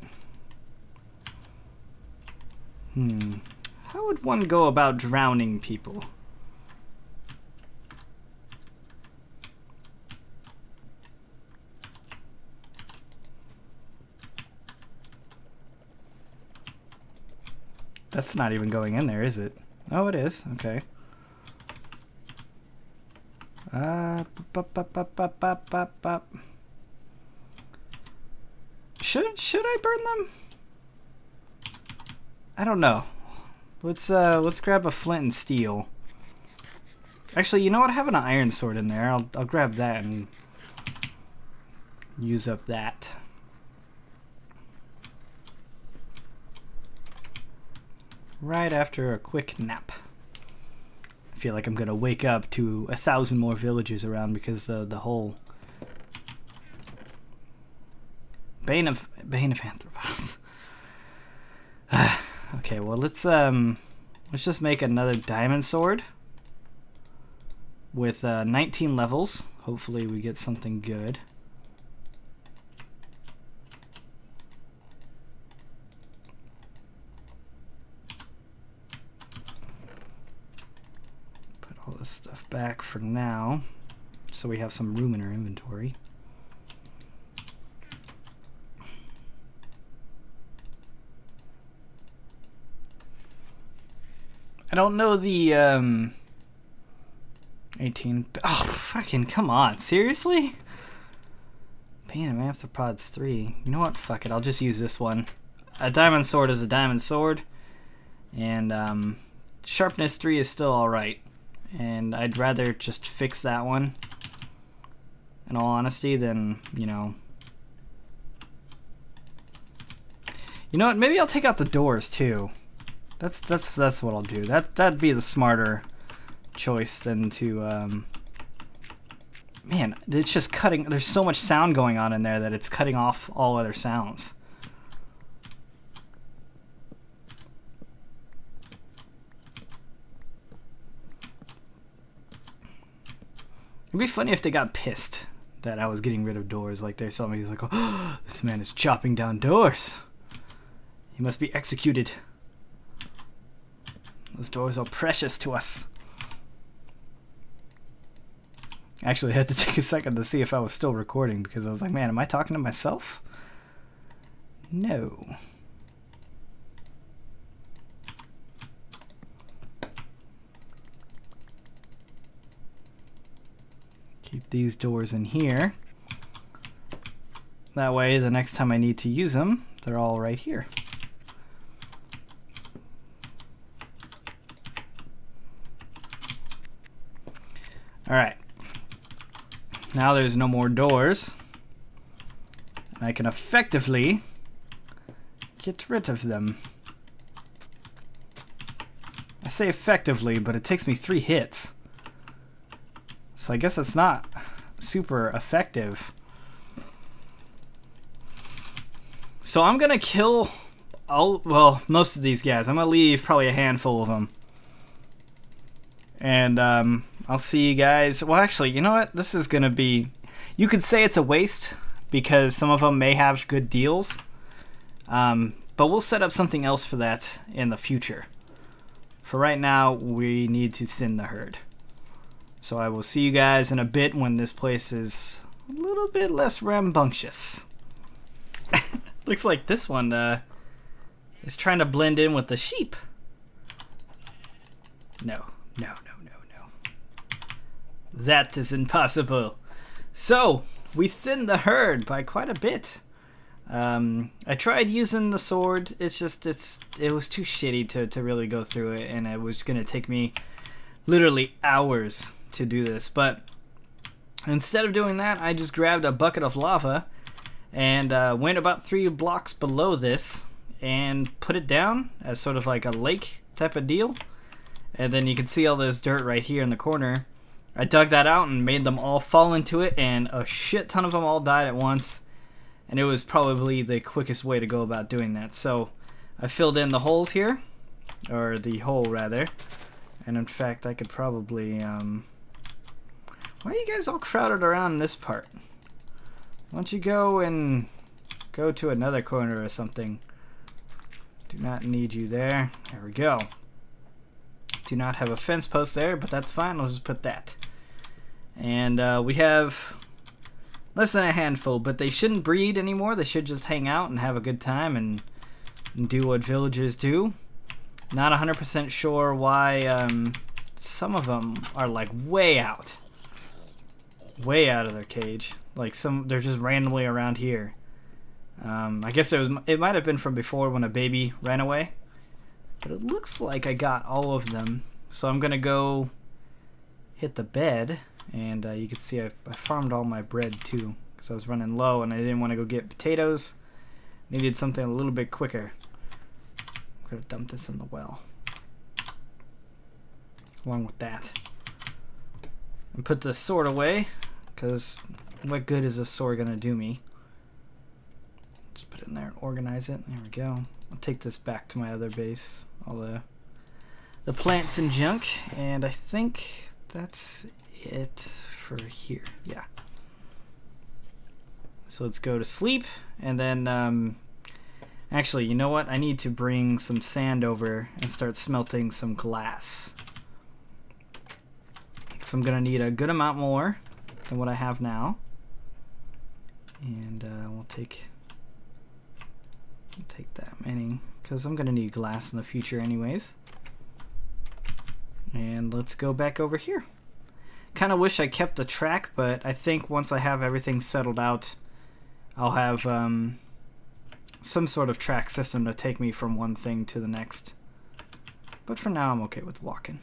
How would one go about drowning people? That's not even going in there, is it? Oh, it is. Okay. Should I burn them? I don't know. Let's grab a flint and steel. Actually, you know what? I have an iron sword in there. I'll grab that and use up that. Right after a quick nap. I feel like I'm gonna wake up to 1,000 more villagers around because the whole Bane of Anthropos. Okay, well let's just make another diamond sword with 19 levels. Hopefully we get something good. Put all this stuff back for now, so we have some room in our inventory. I don't know the 18. Oh, fucking come on. Seriously? Bane of Arthropods 3. You know what? Fuck it. I'll just use this one. A diamond sword is a diamond sword. And sharpness 3 is still alright. And I'd rather just fix that one, in all honesty, than, you know. You know what? Maybe I'll take out the doors too. That's what I'll do. That'd be the smarter choice than to man, it's just cutting. There's so much sound going on in there that it's cutting off all other sounds. It'd be funny if they got pissed that I was getting rid of doors. Like there's somebody who's like, oh, this man is chopping down doors. He must be executed. Those doors are precious to us. Actually, I had to take a second to see if I was still recording because I was like, man, am I talking to myself? No. Keep these doors in here. That way, the next time I need to use them, they're all right here. Alright, now there's no more doors. I can effectively get rid of them. I say effectively, but it takes me 3 hits. So I guess it's not super effective. So I'm gonna kill most of these guys. I'm gonna leave probably a handful of them. And I'll see you guys. Well, actually, you know what? This is gonna be... You could say it's a waste because some of them may have good deals. But we'll set up something else for that in the future. For right now, we need to thin the herd. So I will see you guys in a bit when this place is a little bit less rambunctious. Looks like this one is trying to blend in with the sheep. No. That is impossible. So, we thinned the herd by quite a bit. I tried using the sword. It's just, it was too shitty to really go through it, and it was going to take me literally hours to do this. But instead of doing that, I just grabbed a bucket of lava and went about 3 blocks below this and put it down as sort of like a lake type of deal. And then you can see all this dirt right here in the corner. I dug that out and made them all fall into it, and a shit ton of them all died at once. And it was probably the quickest way to go about doing that. So I filled in the holes here, or the hole rather. And in fact, I could probably, why are you guys all crowded around this part? Why don't you go and Go to another corner or something. Do not need you there. There we go. Do not have a fence post there, but that's fine. I'll just put that. And we have less than a handful, but they shouldn't breed anymore. They should just hang out and have a good time and do what villagers do. Not 100% sure why some of them are like way out of their cage. Like they're just randomly around here. I guess it might have been from before when a baby ran away, but it looks like I got all of them. So I'm gonna go hit the bed, and you can see I farmed all my bread too because I was running low and I didn't want to go get potatoes. Needed something a little bit quicker. I'm gonna dump this in the well along with that, and put the sword away because what good is this sword gonna do me? Just put it in there and organize it. There we go. I'll take this back to my other base. All the plants and junk, and I think that's it for here. Yeah. So let's go to sleep, and then actually, you know what? I need to bring some sand over and start smelting some glass. So I'm gonna need a good amount more than what I have now, and we'll take that many because I'm gonna need glass in the future anyways. And let's go back over here. Kind of wish I kept the track, but I think once I have everything settled out, I'll have some sort of track system to take me from one thing to the next. But for now, I'm okay with walking.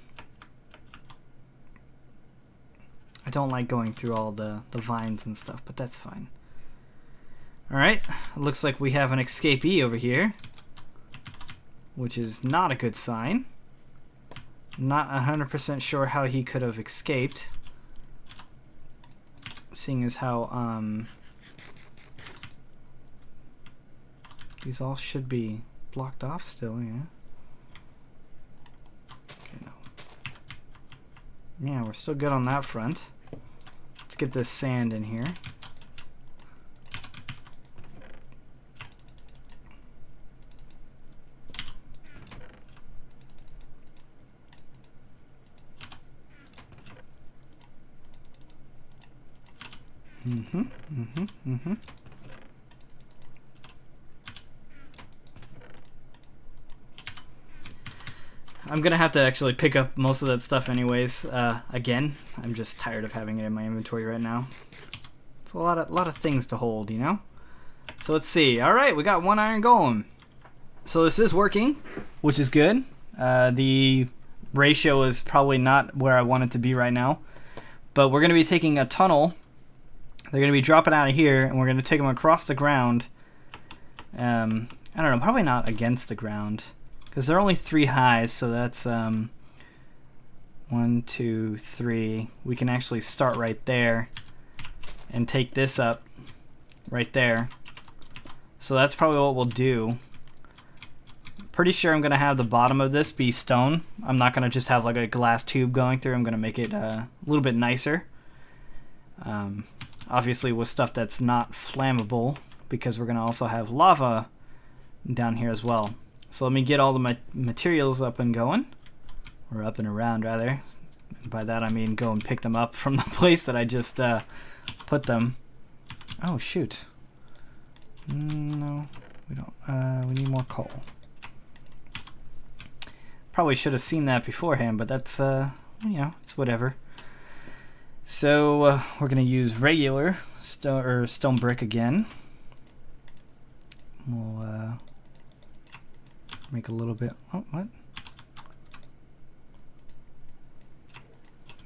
I don't like going through all the vines and stuff, but that's fine. Alright, looks like we have an escapee over here, which is not a good sign. Not 100% sure how he could have escaped, seeing as how these all should be blocked off still, yeah. Okay, no. Yeah, we're still good on that front. Let's get this sand in here. I'm gonna have to actually pick up most of that stuff anyways, again. I'm just tired of having it in my inventory right now. It's a lot of things to hold, you know? So let's see. Alright, we got one iron golem. So this is working, which is good. The ratio is probably not where I want it to be right now. But we're gonna be taking a tunnel. They're going to be dropping out of here, and we're going to take them across the ground. I don't know, probably not against the ground, because they're only 3 highs, so that's 1, 2, 3. We can actually start right there and take this up right there. So that's probably what we'll do. Pretty sure I'm going to have the bottom of this be stone. I'm not going to just have like a glass tube going through. I'm going to make it a little bit nicer. Obviously with stuff that's not flammable, because we're going to also have lava down here as well. So let me get all the materials up and going, or up and around rather. And by that I mean go and pick them up from the place that I just put them. Oh shoot. No, we don't. We need more coal. Probably should have seen that beforehand, but that's you know, it's whatever. So we're going to use regular stone brick again. We'll make a little bit. Oh, what?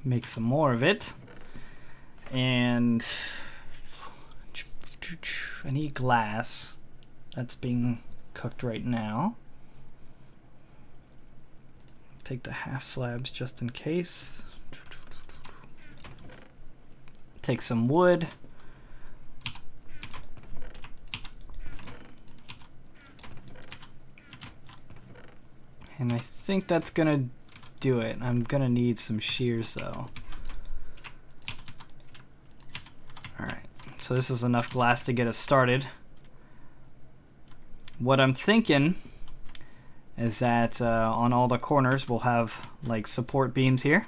Make some more of it. And I need glass. That's being cooked right now. Take the half slabs just in case. Take some wood. And I think that's gonna do it. I'm gonna need some shears though. Alright, so this is enough glass to get us started. what I'm thinking is that on all the corners we'll have like support beams here.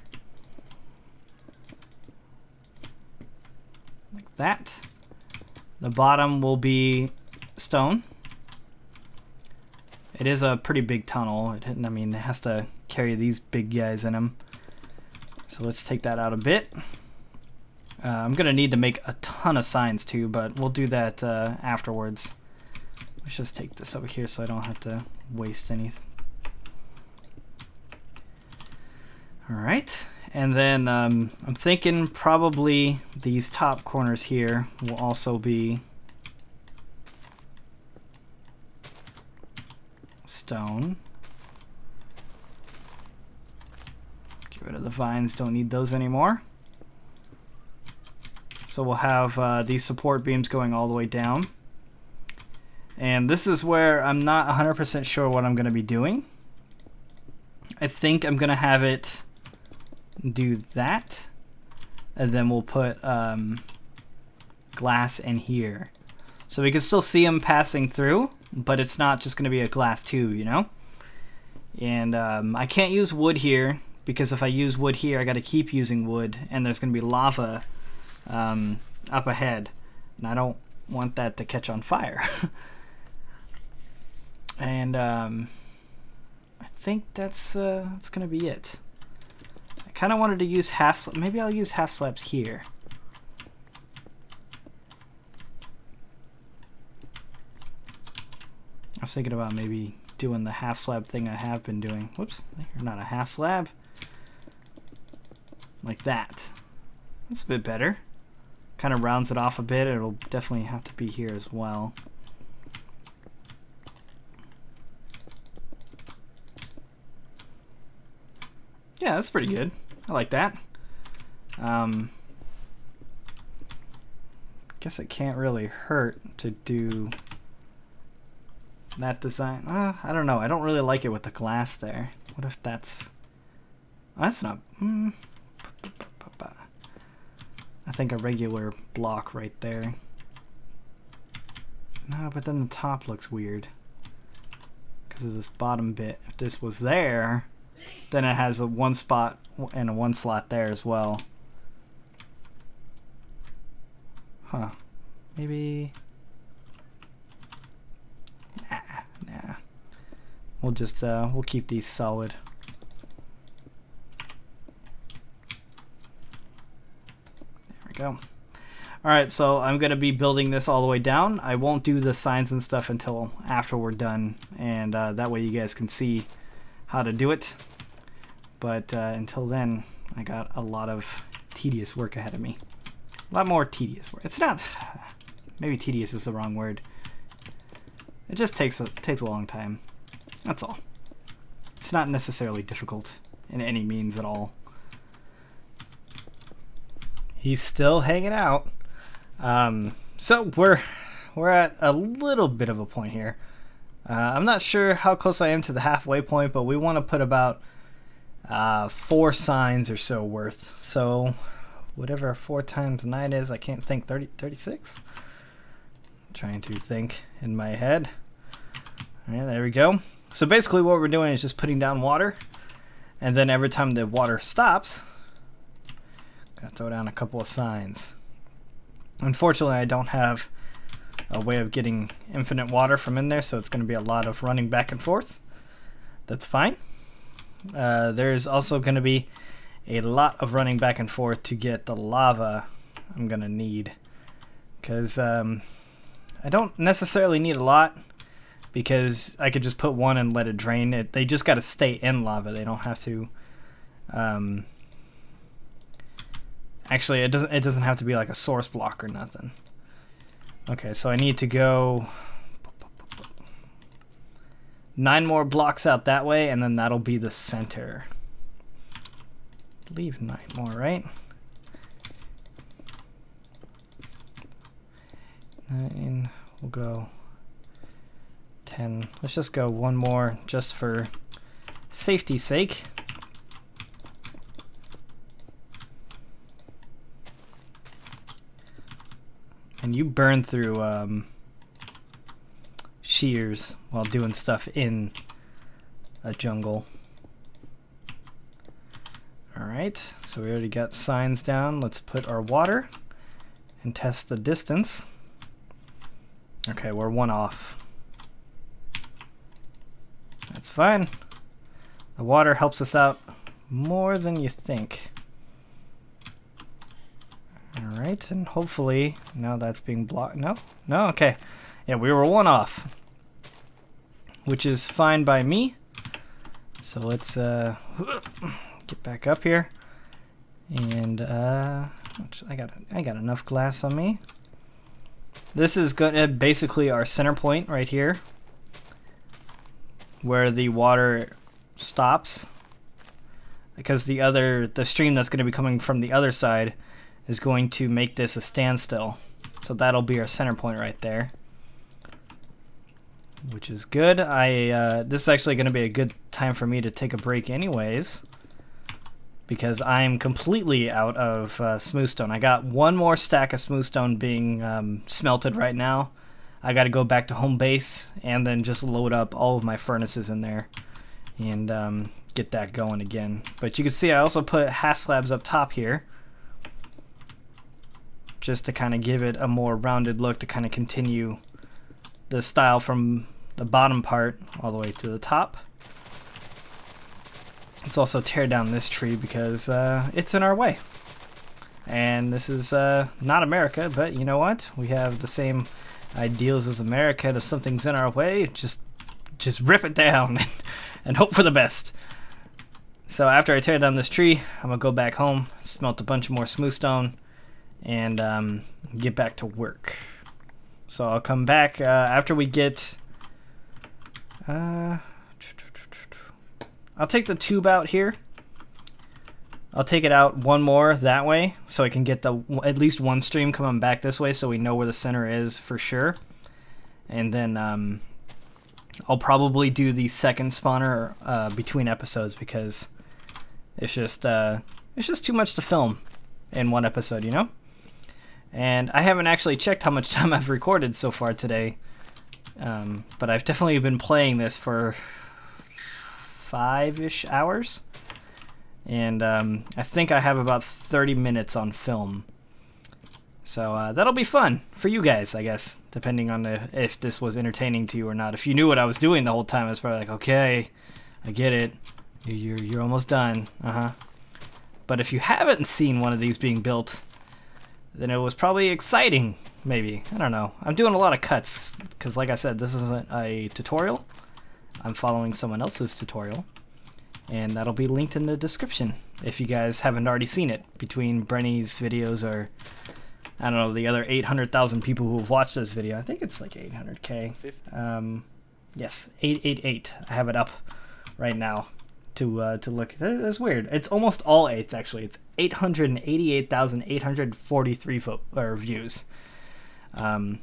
Like that. The bottom will be stone. It is a pretty big tunnel. I mean, it has to carry these big guys in them. So let's take that out a bit. I'm going to need to make a ton of signs too, but we'll do that afterwards. Let's just take this over here so I don't have to waste anything. Alright, and then I'm thinking probably these top corners here will also be stone. Get rid of the vines, don't need those anymore. So we'll have these support beams going all the way down. And this is where I'm not 100% sure what I'm going to be doing. I think I'm going to have it do that. And then we'll put glass in here. So we can still see them passing through, but it's not just going to be a glass tube, you know? And I can't use wood here, because if I use wood here, I got to keep using wood, and there's going to be lava up ahead. And I don't want that to catch on fire. And I think that's gonna be it. I kind of wanted to use maybe I'll use half slabs here. I was thinking about maybe doing the half slab thing I have been doing. Whoops, not a half slab. Like that. That's a bit better. Kind of rounds it off a bit. It'll definitely have to be here as well. Yeah, that's pretty good. I like that. Guess it can't really hurt to do that design. I don't know. I don't really like it with the glass there. What if that's... That's not... I think a regular block right there. No, but then the top looks weird. Because of this bottom bit. If this was there... Then it has a one spot and a one slot there as well. Huh. Maybe... Nah. We'll just, we'll keep these solid. There we go. Alright, so I'm going to be building this all the way down. I won't do the signs and stuff until after we're done. And that way you guys can see how to do it. But until then, I got a lot of tedious work ahead of me. A lot more tedious work. It's not... Maybe tedious is the wrong word. It just takes a long time. That's all. It's not necessarily difficult in any means at all. He's still hanging out. So we're at a little bit of a point here. I'm not sure how close I am to the halfway point, but we want to put about 4 signs or so worth. So whatever 4 times 9 is, I can't think. 36? I'm trying to think in my head. Alright, there we go. So basically what we're doing is just putting down water, and then every time the water stops, gotta throw down a couple of signs. Unfortunately, I don't have a way of getting infinite water from in there, so it's going to be a lot of running back and forth. That's fine. There's also going to be a lot of running back and forth to get the lava I'm going to need. Because I don't necessarily need a lot, because I could just put one and let it drain. They just got to stay in lava. They don't have to... Actually, it doesn't have to be like a source block or nothing. Okay, so I need to go 9 more blocks out that way, and then that'll be the center. I believe 9 more, right? 9, we'll go 10. Let's just go 1 more just for safety's sake. And you burn through shears while doing stuff in a jungle. Alright, so we already got signs down. Let's put our water and test the distance. Okay, we're 1 off. That's fine. The water helps us out more than you think. Alright, and hopefully now that's being blocked. No? No? Okay. Yeah, we were 1 off, which is fine by me. So let's get back up here, and I got enough glass on me. This is basically our center point right here, where the water stops, because the stream that's going to be coming from the other side is going to make this a standstill. So that'll be our center point right there, which is good. This is actually going to be a good time for me to take a break anyways, because I'm completely out of smooth stone. I got 1 more stack of smooth stone being smelted right now. I got to go back to home base and then just load up all of my furnaces in there and get that going again. But you can see I also put half slabs up top here, just to kind of give it a more rounded look, to kind of continue the style from the bottom part all the way to the top. Let's also tear down this tree because it's in our way. And this is not America, but you know what? We have the same ideals as America. If something's in our way, just rip it down and hope for the best. So after I tear down this tree, I'm gonna go back home, smelt a bunch more smooth stone, and get back to work. So I'll come back after we get... I'll take the tube out here. I'll take it out 1 more that way, so I can get at least 1 stream coming back this way, so we know where the center is for sure. And then I'll probably do the second spawner between episodes, because it's just too much to film in 1 episode, you know. And I haven't actually checked how much time I've recorded so far today, but I've definitely been playing this for 5-ish hours, and I think I have about 30 minutes on film. So that'll be fun for you guys, I guess, depending on if this was entertaining to you or not. If you knew what I was doing the whole time, it's probably like, okay, I get it, you're almost done. But if you haven't seen one of these being built, then it was probably exciting, maybe. I don't know. I'm doing a lot of cuts because, like I said, this isn't a tutorial. I'm following someone else's tutorial, and that'll be linked in the description if you guys haven't already seen it, between Brenny's videos or, I don't know, the other 800,000 people who have watched this video. I think it's like 800K. Yes, 888. I have it up right now to look. That's weird. It's almost all 8s, actually. It's 888,843 views. So I'm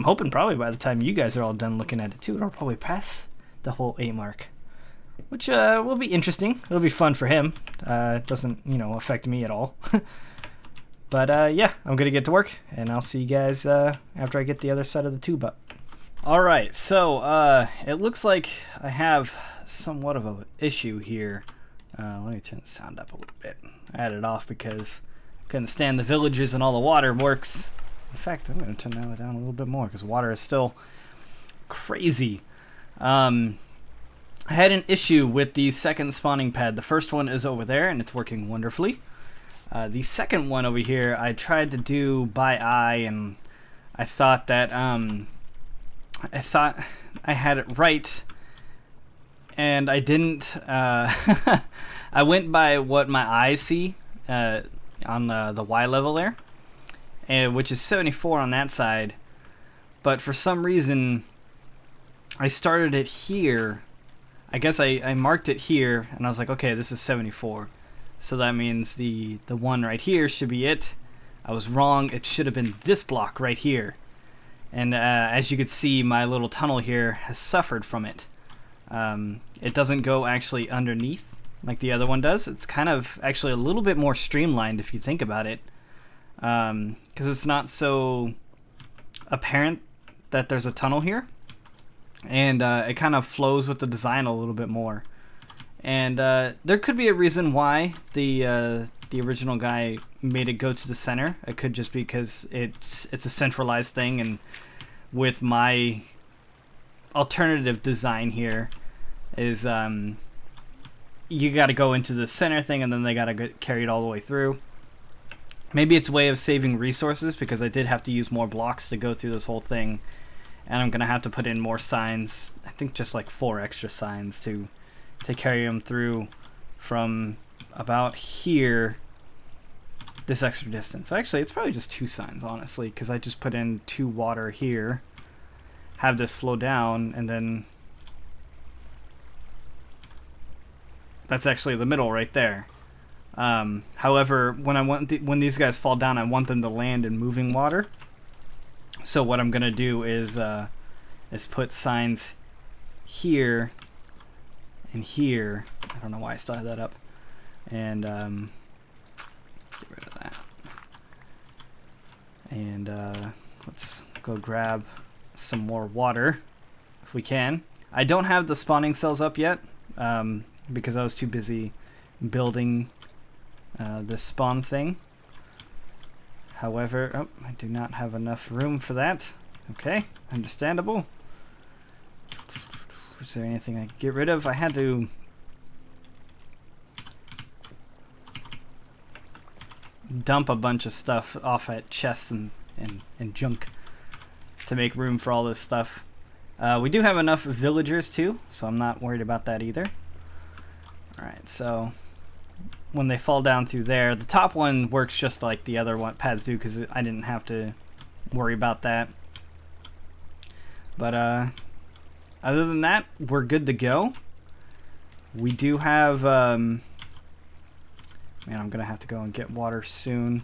hoping probably by the time you guys are all done looking at it too, it'll probably pass the whole 8 mark, which will be interesting. It'll be fun for him. It doesn't, you know, affect me at all. But yeah, I'm gonna get to work, and I'll see you guys after I get the other side of the tube up. Alright, so it looks like I have somewhat of an issue here. Let me turn the sound up a little bit. I had it off because I couldn't stand the villagers and all the water works. In fact, I'm going to turn that down a little bit more because water is still crazy. I had an issue with the second spawning pad. The first one is over there and it's working wonderfully. The second one over here I tried to do by eye, and I thought that I had it right, and I didn't. I went by what my eyes see on the Y level there, which is 74 on that side, but for some reason I started it here. I guess I marked it here and I was like, okay, this is 74, so that means the one right here should be it. I was wrong. It should have been this block right here, and as you can see, my little tunnel here has suffered from it. It doesn't go actually underneath like the other one does. It's kind of actually a little bit more streamlined if you think about it, because it's not so apparent that there's a tunnel here. and it kind of flows with the design a little bit more. And there could be a reason why the original guy made it go to the center. It could just be because it's a centralized thing, and with my alternative design here is you got to go into the center thing, and then they got to get carried all the way through. Maybe it's a way of saving resources, because I did have to use more blocks to go through this whole thing, and I'm gonna have to put in more signs. I think just like 4 extra signs to carry them through from about here, this extra distance. Actually, it's probably just 2 signs, honestly, because I just put in 2 water here, have this flow down, and then that's actually the middle right there. However, when these guys fall down, I want them to land in moving water. So what I'm gonna do is put signs here and here. I don't know why I still have that up. And get rid of that. And let's go grab some more water if we can. I don't have the spawning cells up yet because I was too busy building this spawn thing. However, oh, I do not have enough room for that. Okay, understandable. Is there anything I can get rid of? I had to dump a bunch of stuff off at chests and junk to make room for all this stuff. We do have enough villagers too, so I'm not worried about that either. Alright, so when they fall down through there, the top one works just like the other pads do, because I didn't have to worry about that. But other than that, we're good to go. We do have man, I'm gonna have to go and get water soon.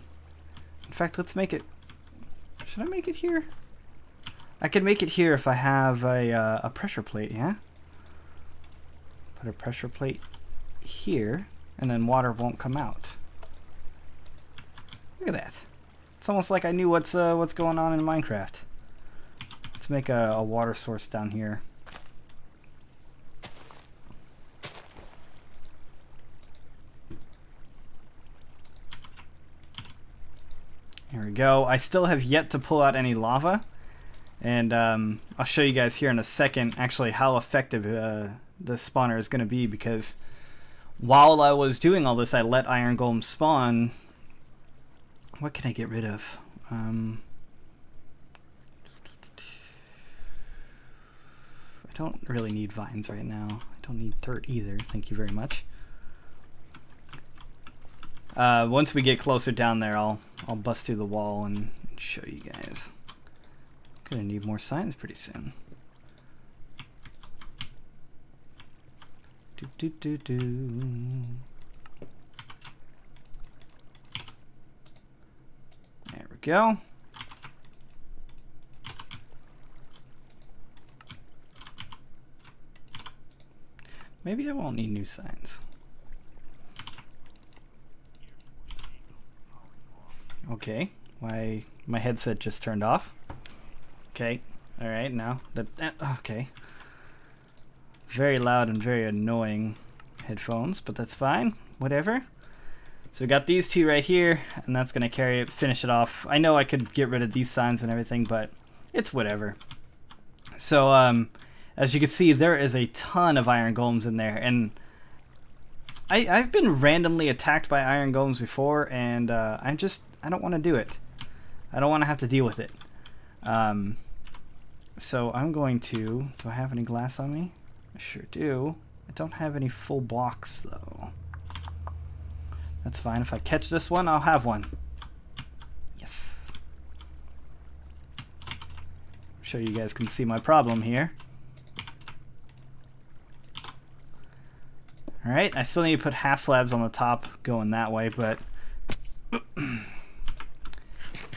In fact, let's make it, should I make it here? I could make it here if I have a pressure plate, yeah? Put a pressure plate here, and then water won't come out. Look at that. It's almost like I knew what's going on in Minecraft. Let's make a water source down here. Here we go. I still have yet to pull out any lava, and I'll show you guys here in a second actually how effective the spawner is going to be, because while I was doing all this, I let iron golems spawn. What can I get rid of? I don't really need vines right now. I don't need dirt either. Thank you very much. Once we get closer down there, I'll bust through the wall and show you guys. Gonna need more signs pretty soon. There we go. Maybe I won't need new signs. Okay, my headset just turned off. Okay, all right, now that okay. Very loud and very annoying headphones, but that's fine. Whatever. So we got these 2 right here, and that's gonna finish it off. I know I could get rid of these signs and everything, but it's whatever. So as you can see, there is a ton of iron golems in there, and I've been randomly attacked by iron golems before, and I don't want to do it. I don't want to have to deal with it. So I'm going to. Do I have any glass on me? I sure do. I don't have any full blocks though. That's fine. If I catch this one, I'll have one. Yes. I'm sure you guys can see my problem here. Alright, I still need to put half slabs on the top going that way, but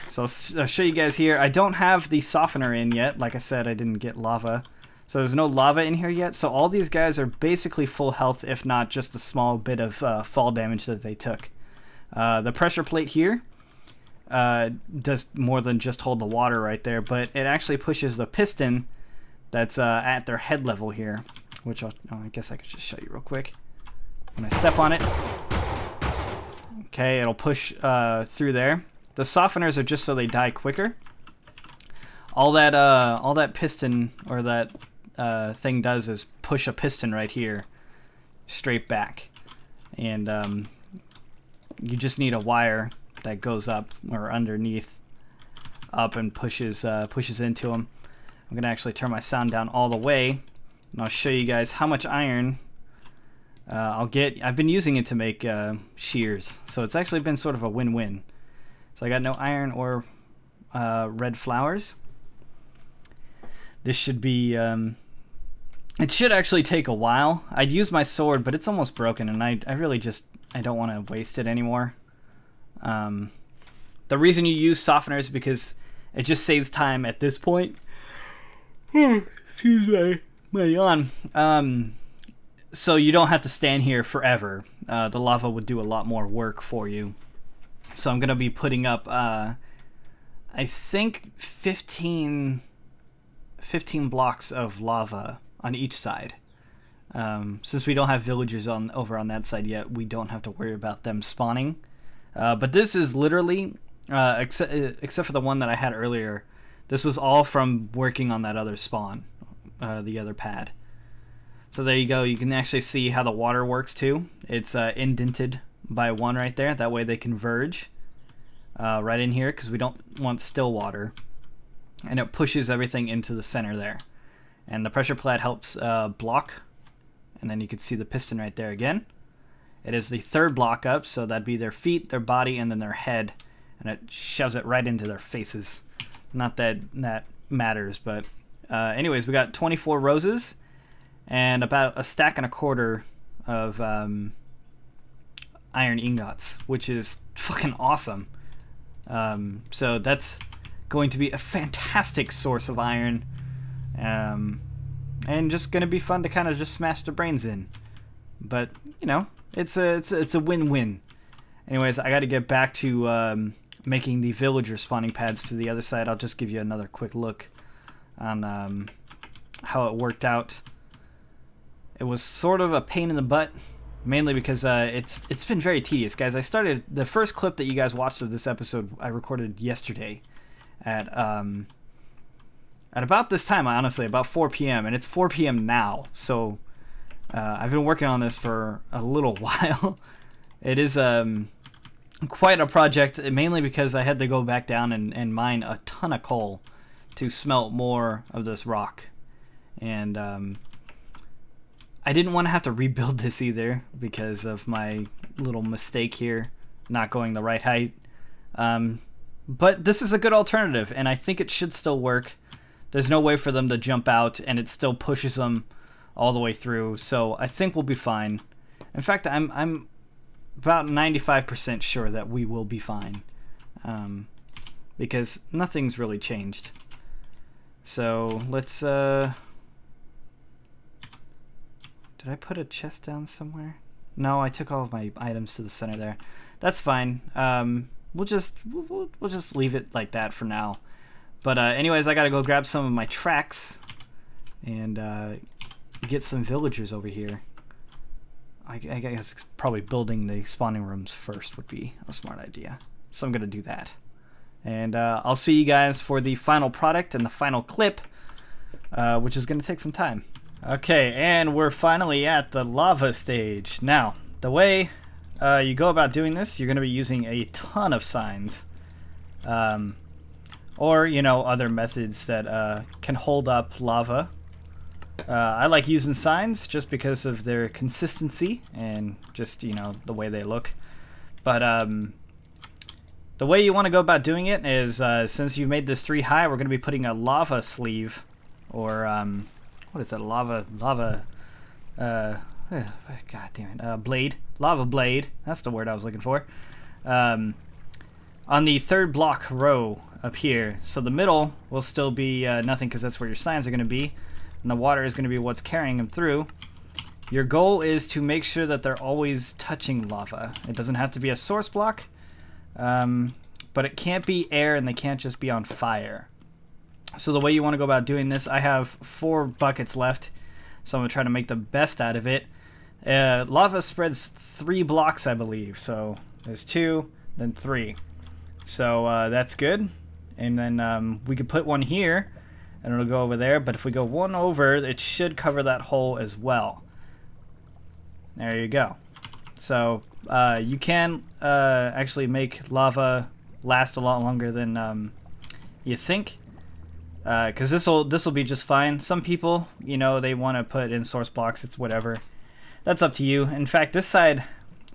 so I'll show you guys here. I don't have the softener in yet. Like I said, I didn't get lava. So there's no lava in here yet. So all these guys are basically full health, if not just a small bit of fall damage that they took. The pressure plate here does more than just hold the water right there, but it actually pushes the piston that's at their head level here, which I guess I could just show you real quick. When I step on it, okay, it'll push through there. The softeners are just so they die quicker. All that piston or that thing does is push a piston right here, straight back, and you just need a wire that goes up or underneath, up and pushes into them. I'm gonna actually turn my sound down all the way, and I'll show you guys how much iron I'll get. I've been using it to make shears, so it's actually been sort of a win-win. So I got no iron or red flowers. This should be, it should actually take a while. I'd use my sword, but it's almost broken, and I really just, I don't want to waste it anymore. The reason you use softeners is because it just saves time at this point. Excuse me, my yawn. So you don't have to stand here forever. The lava would do a lot more work for you. So I'm going to be putting up, I think 15 blocks of lava on each side. Since we don't have villagers over on that side yet, we don't have to worry about them spawning. But this is literally, except for the one that I had earlier, this was all from working on that other spawn, the other pad. So there you go. You can actually see how the water works too. It's indented by one right there. That way they converge right in here, because we don't want still water. And it pushes everything into the center there. And the pressure plate helps block. And then you can see the piston right there again. It is the third block up, so that'd be their feet, their body, and then their head. And it shoves it right into their faces. Not that that matters, but anyways, we got 24 roses and about a stack and a quarter of iron ingots, which is fucking awesome. So that's going to be a fantastic source of iron, and just going to be fun to kind of just smash the brains in. But you know, it's a win-win. Anyways, I got to get back to making the villager spawning pads to the other side. I'll just give you another quick look on how it worked out. It was sort of a pain in the butt, mainly because it's been very tedious, guys. I started the first clip that you guys watched of this episode. I recorded yesterday at about this time, honestly, about 4 p.m. and it's 4 p.m. now. So I've been working on this for a little while. It is quite a project, mainly because I had to go back down and mine a ton of coal to smelt more of this rock. And I didn't want to have to rebuild this either because of my little mistake here, not going the right height. But this is a good alternative, and I think it should still work. There's no way for them to jump out, and it still pushes them all the way through, so I think we'll be fine. In fact, I'm about 95% sure that we will be fine, because nothing's really changed. So let's did I put a chest down somewhere? No, I took all of my items to the center there. That's fine. We'll just leave it like that for now. But anyways, I gotta go grab some of my tracks and get some villagers over here. I guess probably building the spawning rooms first would be a smart idea. So I'm gonna do that. And I'll see you guys for the final product and the final clip, which is gonna take some time. Okay, and we're finally at the lava stage. Now, the way you go about doing this, you're going to be using a ton of signs. Or, you know, other methods that can hold up lava. I like using signs just because of their consistency and just, you know, the way they look. But the way you want to go about doing it is, since you've made this 3 high, we're going to be putting a lava sleeve, or what is that? Lava, god damn it, blade, lava blade. That's the word I was looking for. On the 3rd block row up here. So the middle will still be nothing, because that's where your signs are going to be, and the water is going to be what's carrying them through. Your goal is to make sure that they're always touching lava. It doesn't have to be a source block, but it can't be air, and they can't just be on fire. So the way you want to go about doing this, I have 4 buckets left, so I'm going to try to make the best out of it. Lava spreads 3 blocks, I believe. So there's 2, then 3. So that's good. And then we could put one here, and it'll go over there. But if we go one over, it should cover that hole as well. There you go. So you can actually make lava last a lot longer than you think. Because this will be just fine. Some people, you know, they want to put in source blocks. It's whatever. That's up to you. In fact, this side,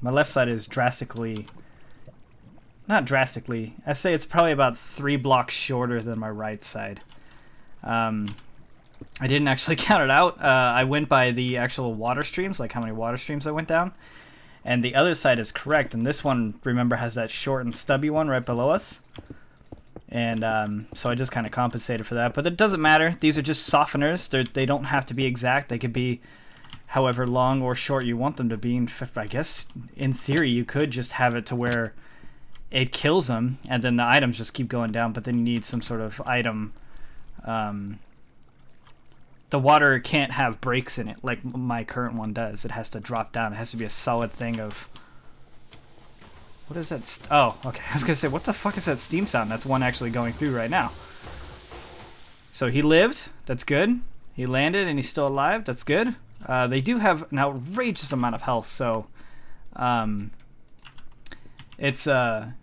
my left side is drastically, not drastically. I say it's probably about 3 blocks shorter than my right side. I didn't actually count it out. I went by the actual water streams, like how many water streams I went down. And the other side is correct. And this one, remember, has that short and stubby one right below us. And so I just kind of compensated for that. But it doesn't matter. These are just softeners. They don't have to be exact. They could be however long or short you want them to be. I guess, in theory, you could just have it to where it kills them. And then the items just keep going down. But then you need some sort of item. The water can't have breaks in it like my current one does. It has to drop down. It has to be a solid thing of... What is that? Oh, okay. I was going to say, what the fuck is that steam sound? That's one actually going through right now. So he lived. That's good. He landed and he's still alive. That's good. They do have an outrageous amount of health, so it's not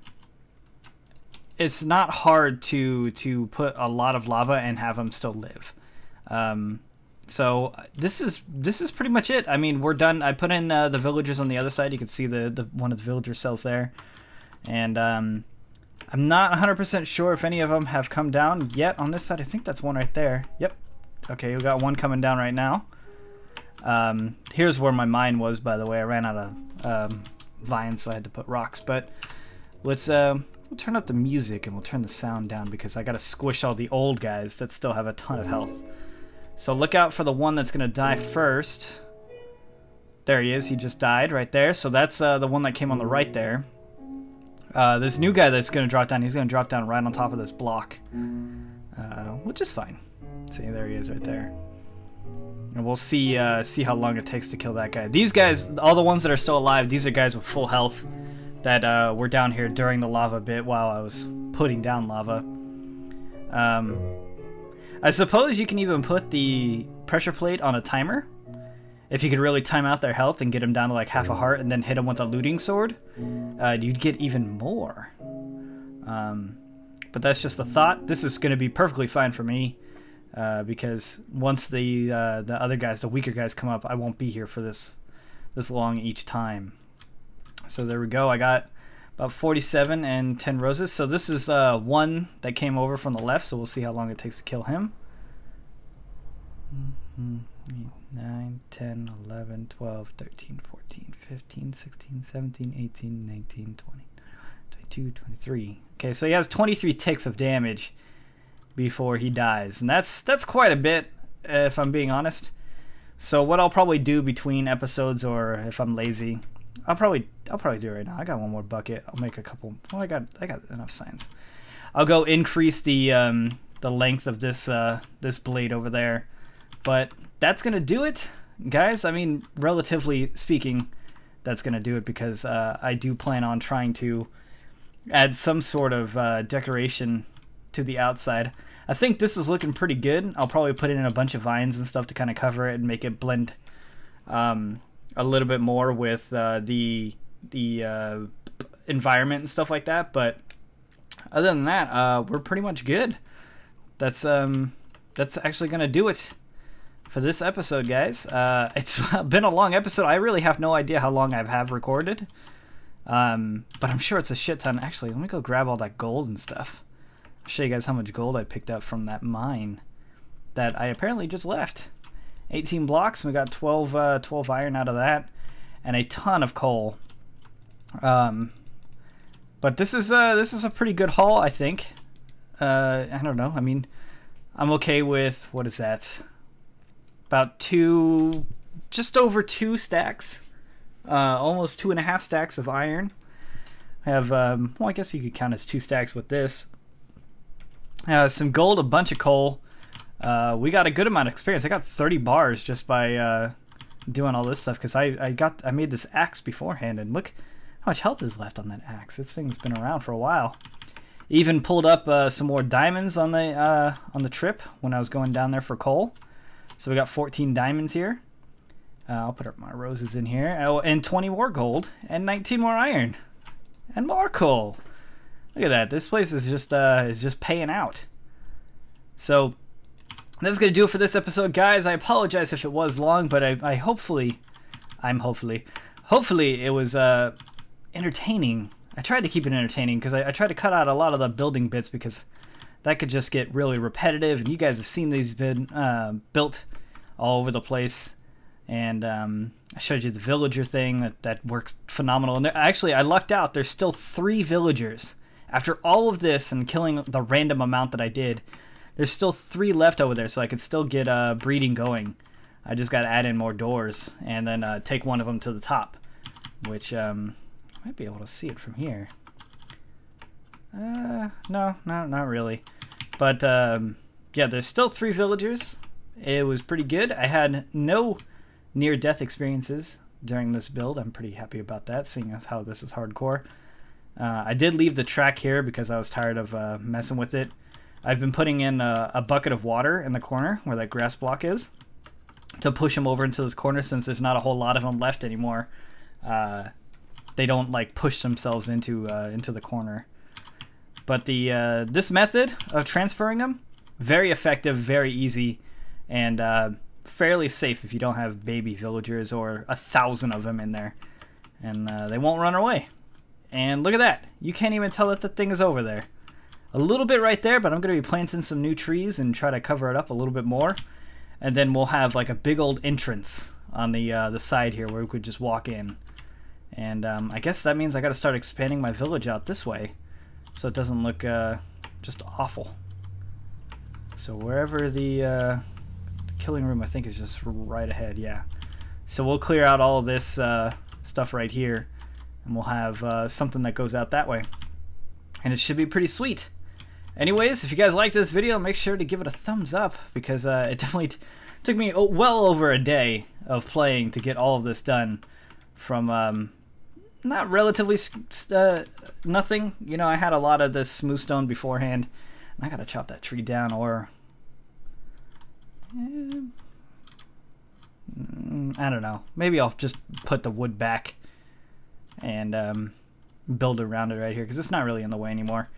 hard to put a lot of lava and have them still live. So this is pretty much it. I mean, we're done. I put in the villagers on the other side. You can see the one of the villager cells there. And I'm not 100% sure if any of them have come down yet on this side. I think that's one right there. Yep. Okay, we got one coming down right now. Here's where my mine was, by the way. I ran out of vines, so I had to put rocks. But let's we'll turn up the music and we'll turn the sound down because I got to squish all the old guys that still have a ton of health. So look out for the one that's going to die first. There he is. He just died right there. So that's the one that came on the right there. This new guy that's going to drop down, he's going to drop down right on top of this block. Which is fine. See, there he is right there. And we'll see how long it takes to kill that guy. These guys, all the ones that are still alive, these are guys with full health that were down here during the lava bit while I was putting down lava. I suppose you can even put the pressure plate on a timer. If you could really time out their health and get them down to like half a heart and then hit them with a looting sword, you'd get even more. But that's just a thought. This is going to be perfectly fine for me because once the other guys, the weaker guys, come up, I won't be here for this long each time. So there we go. I got about 47 and 10 roses. So this is one that came over from the left, so we'll see how long it takes to kill him. 9, 10, 11, 12, 13, 14, 15, 16, 17, 18, 19, 20, 22, 23. Okay, so he has 23 ticks of damage before he dies. And that's quite a bit, if I'm being honest. So what I'll probably do between episodes, or if I'm lazy, I'll probably do it right now. I got one more bucket. I'll make a couple. Well, I got enough signs. I'll go increase the length of this this blade over there. But that's gonna do it, guys. I mean, relatively speaking, that's gonna do it because I do plan on trying to add some sort of decoration to the outside. I think this is looking pretty good. I'll probably put in a bunch of vines and stuff to kind of cover it and make it blend a little bit more with the environment and stuff like that. But other than that, we're pretty much good. That's actually gonna do it for this episode, guys. It's been a long episode. I really have no idea how long I have recorded, but I'm sure it's a shit ton. Actually, let me go grab all that gold and stuff. I'll show you guys how much gold I picked up from that mine that I apparently just left. 18 blocks, we got 12 iron out of that, and a ton of coal. But this is a pretty good haul, I think. I don't know. I mean, I'm okay with, what is that? About just over 2 stacks, almost 2.5 stacks of iron. I have, well, I guess you could count as 2 stacks with this. some gold, a bunch of coal. We got a good amount of experience. I got 30 bars just by doing all this stuff because I made this axe beforehand, and look how much health is left on that axe. This thing's been around for a while. Even pulled up some more diamonds on the trip when I was going down there for coal. So we got 14 diamonds here. I'll put up my roses in here. Oh, and 20 more gold and 19 more iron and more coal. Look at that. This place is just paying out. So that's gonna do it for this episode, guys. I apologize if it was long, but hopefully it was entertaining. I tried to keep it entertaining because I tried to cut out a lot of the building bits because that could just get really repetitive, and you guys have seen these been built all over the place. And I showed you the villager thing that works phenomenal. And actually, I lucked out. There's still 3 villagers after all of this and killing the random amount that I did. There's still 3 left over there, so I could still get breeding going. I just got to add in more doors and then take one of them to the top, which might be able to see it from here. No, not really. But yeah, there's still 3 villagers. It was pretty good. I had no near-death experiences during this build. I'm pretty happy about that, seeing as how this is hardcore. I did leave the track here because I was tired of messing with it. I've been putting in a bucket of water in the corner where that grass block is to push them over into this corner, since there's not a whole lot of them left anymore. They don't like push themselves into the corner. But the this method of transferring them, very effective, very easy, and fairly safe if you don't have baby villagers or 1,000 of them in there, and they won't run away. And look at that, you can't even tell that the thing is over there. A little bit right there, but I'm going to be planting some new trees and try to cover it up a little bit more, and then we'll have like a big old entrance on the side here where we could just walk in. And I guess that means I got to start expanding my village out this way so it doesn't look just awful. So wherever the killing room, I think, is just right ahead. Yeah, so we'll clear out all of this stuff right here, and we'll have something that goes out that way, and it should be pretty sweet. Anyways, if you guys like this video, make sure to give it a thumbs up, because it definitely took me well over a day of playing to get all of this done from not relatively nothing. You know, I had a lot of this smooth stone beforehand, and I gotta chop that tree down, or I don't know, maybe I'll just put the wood back and build around it right here, because it's not really in the way anymore.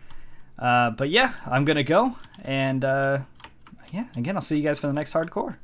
But yeah, I'm gonna go, and yeah, again, I'll see you guys for the next hardcore.